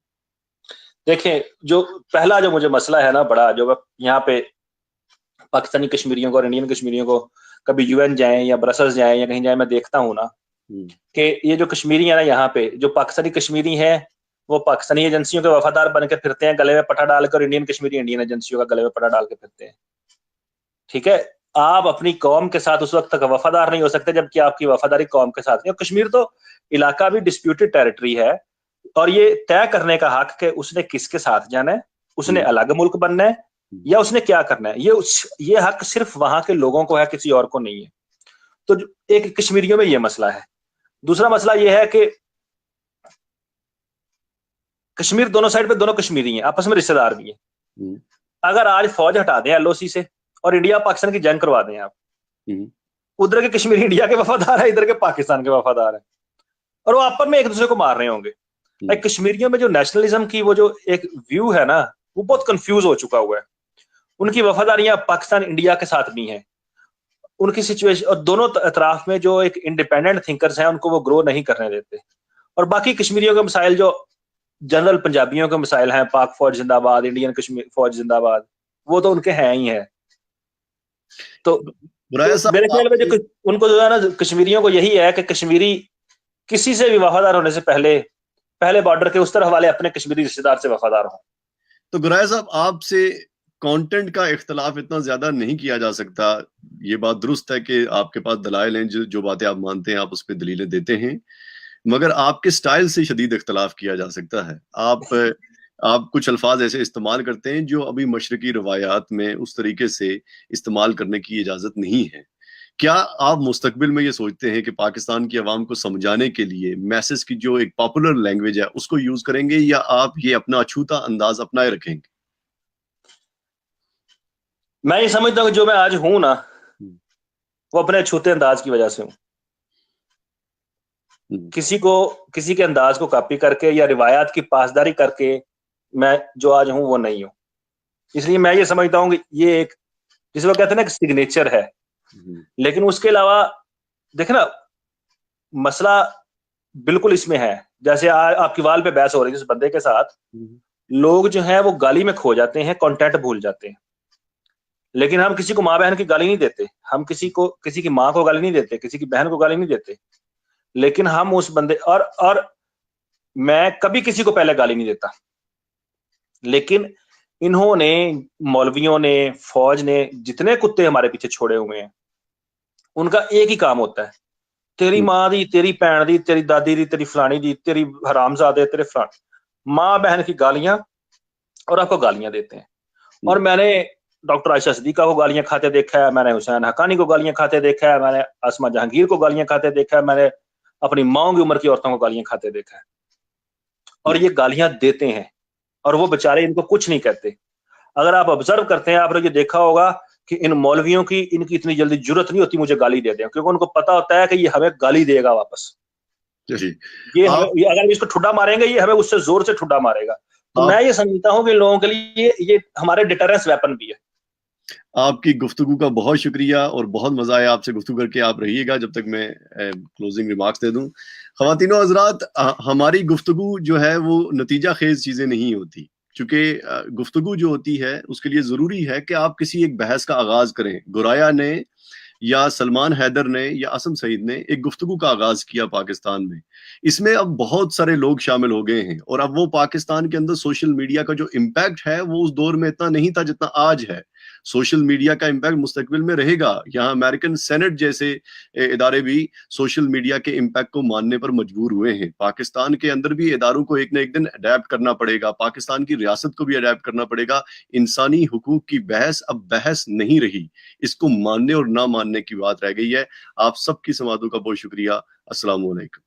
देखें, जो पहला जो मुझे मसला है ना बड़ा, जो यहाँ पे पाकिस्तानी कश्मीरियों को और इंडियन कश्मीरियों को कभी यूएन जाएं या ब्रसल्स जाएं या कहीं जाएं, मैं देखता हूँ ना कि ये जो कश्मीरी है ना, यहाँ पे जो पाकिस्तानी कश्मीरी है वो पाकिस्तानी एजेंसियों के वफादार बन के फिरते हैं, गले में पट्टा डालकर, इंडियन कश्मीरी इंडियन एजेंसियों का गले में पट्टा डाल के फिरते हैं। ठीक है, आप अपनी कौम के साथ उस वक्त तक वफादार नहीं हो सकते जबकि आपकी वफादारी कौम के साथ नहीं। और कश्मीर तो इलाका भी डिस्प्यूटेड टेरिटरी है, और ये तय करने का हक कि उसने किसके साथ जाना है, उसने अलग मुल्क बनना है या उसने क्या करना है, ये हक सिर्फ वहां के लोगों को है, किसी और को नहीं है। तो एक कश्मीरियों में ये मसला है। दूसरा मसला ये है कि कश्मीर दोनों साइड पे दोनों कश्मीरी हैं, आपस में रिश्तेदार भी हैं। अगर आज फौज हटा दें एलओसी से और इंडिया पाकिस्तान की जंग करवा दें आप, उधर के कश्मीरी इंडिया के वफादार है, इधर के पाकिस्तान के वफादार है, और वो आपस में एक दूसरे को मार रहे होंगे। कश्मीरियों में जो नेशनलिज्म की वो जो एक व्यू है ना, वो बहुत कंफ्यूज हो चुका हुआ है। उनकी वफादारियां पाकिस्तान इंडिया के साथ भी हैं, उनकी सिचुएशन, और दोनों अतराफ में जो एक इंडिपेंडेंट थिंकर्स हैं उनको वो ग्रो नहीं करने देते। और बाकी कश्मीरियों के मसाइल जो जनरल पंजाबियों के मसाइल हैं, पाक फौज जिंदाबाद, इंडियन कश्मीर फौज जिंदाबाद, वो तो उनके हैं ही है। तो मेरे ख्याल में जो उनको जो है ना, कश्मीरियों को यही है कि कश्मीरी किसी से भी वफादार होने से पहले बॉर्डर के उस तरफ वाले अपने कश्मीरी रिश्तेदार से वफादार हो। तो गुराया साहब, आपसे कंटेंट का इख्तलाफ इतना ज्यादा नहीं किया जा सकता। ये बात दुरुस्त है कि आपके पास दलाइल हैं, जो बातें आप मानते हैं आप उस पर दलीलें देते हैं, मगर आपके स्टाइल से शदीद इख्तलाफ किया जा सकता है। आप कुछ अल्फाज ऐसे इस्तेमाल करते हैं जो अभी मशरकी रवायात में उस तरीके से इस्तेमाल करने की इजाजत नहीं है। क्या आप मुस्तकबिल में ये सोचते हैं कि पाकिस्तान की आवाम को समझाने के लिए मैसेज की जो एक पॉपुलर लैंग्वेज है उसको यूज करेंगे, या आप ये अपना अछूता अंदाज अपनाए रखेंगे? मैं ये समझता हूँ कि जो मैं आज हूं ना, वो अपने अछूते अंदाज की वजह से हूं। किसी के अंदाज को कॉपी करके या रिवायात की पासदारी करके मैं जो आज हूं वो नहीं हूं। इसलिए मैं ये समझता हूं कि ये एक, जिसे वो कहते हैं ना, सिग्नेचर है। लेकिन उसके अलावा देखे ना, मसला बिल्कुल इसमें है, जैसे आपकी वाल पे बहस हो रही है जिस बंदे के साथ, लोग जो है वो गाली में खो जाते हैं, कंटेंट भूल जाते हैं। लेकिन हम किसी को माँ बहन की गाली नहीं देते, हम किसी की माँ को गाली नहीं देते, किसी की बहन को गाली नहीं देते, लेकिन हम उस बंदे और मैं कभी किसी को पहले गाली नहीं देता, लेकिन इन्होंने, मौलवियों ने, फौज ने जितने कुत्ते हमारे पीछे छोड़े हुए हैं, उनका एक ही काम होता है, तेरी माँ दी, तेरी भैन दी, तेरी दादी दी, तेरी फलानी दी, तेरी हरामजादे, तेरे फलान, माँ बहन की गालियां, और आपको गालियां देते हैं। और मैंने डॉक्टर आयशा सिद्दीका को गालियां खाते देखा है, मैंने हुसैन हक्कानी को गालियां खाते देखा है, मैंने आसमा जहांगीर को गालियां खाते देखा है, मैंने अपनी माओ की उम्र की औरतों को गालियां खाते देखा है। और ये गालियां देते हैं और वो बेचारे इनको कुछ नहीं कहते। अगर आप ऑब्जर्व करते हैं, आपने ये देखा होगा कि इन मौलवियों की, इनकी इतनी जल्दी जरूरत नहीं होती मुझे गाली दे दें, क्योंकि उनको पता होता है कि ये हमें गाली देगा वापस। ये अगर इसको ठुड्डा मारेंगे, ये हमें उससे जोर से ठुड्डा मारेगा। तो मैं ये समझता हूँ कि लोगों के लिए ये हमारे डिटरेंस वेपन भी है। आपकी गुफ्तगू का बहुत शुक्रिया और बहुत मजा आया आपसे गुफ्तगू करके। आप रहिएगा जब तक मैं क्लोजिंग रिमार्क्स दे दूं। ख्वातीनो हजरात, हमारी गुफ्तगू जो है वो नतीजा खेज चीजें नहीं होती, क्योंकि गुफ्तगू जो होती है उसके लिए जरूरी है कि आप किसी एक बहस का आगाज करें। गुराया ने या सलमान हैदर ने या असम सईद ने एक गुफ्तगू का आगाज किया पाकिस्तान में। इसमें अब बहुत सारे लोग शामिल हो गए हैं और अब वो पाकिस्तान के अंदर सोशल मीडिया का जो इम्पैक्ट है वो उस दौर में इतना नहीं था जितना आज है। सोशल मीडिया का इम्पैक्ट मुस्तकबिल में रहेगा। यहाँ अमेरिकन सेनेट जैसे इदारे भी सोशल मीडिया के इम्पैक्ट को मानने पर मजबूर हुए हैं। पाकिस्तान के अंदर भी इदारों को एक न एक दिन अडेप्ट करना पड़ेगा, पाकिस्तान की रियासत को भी अडेप्ट करना पड़ेगा। इंसानी हुकूक की बहस अब बहस नहीं रही, इसको मानने और ना मानने की बात रह गई है। आप सबकी समातों का बहुत शुक्रिया। अस्सलाम वालेकुम।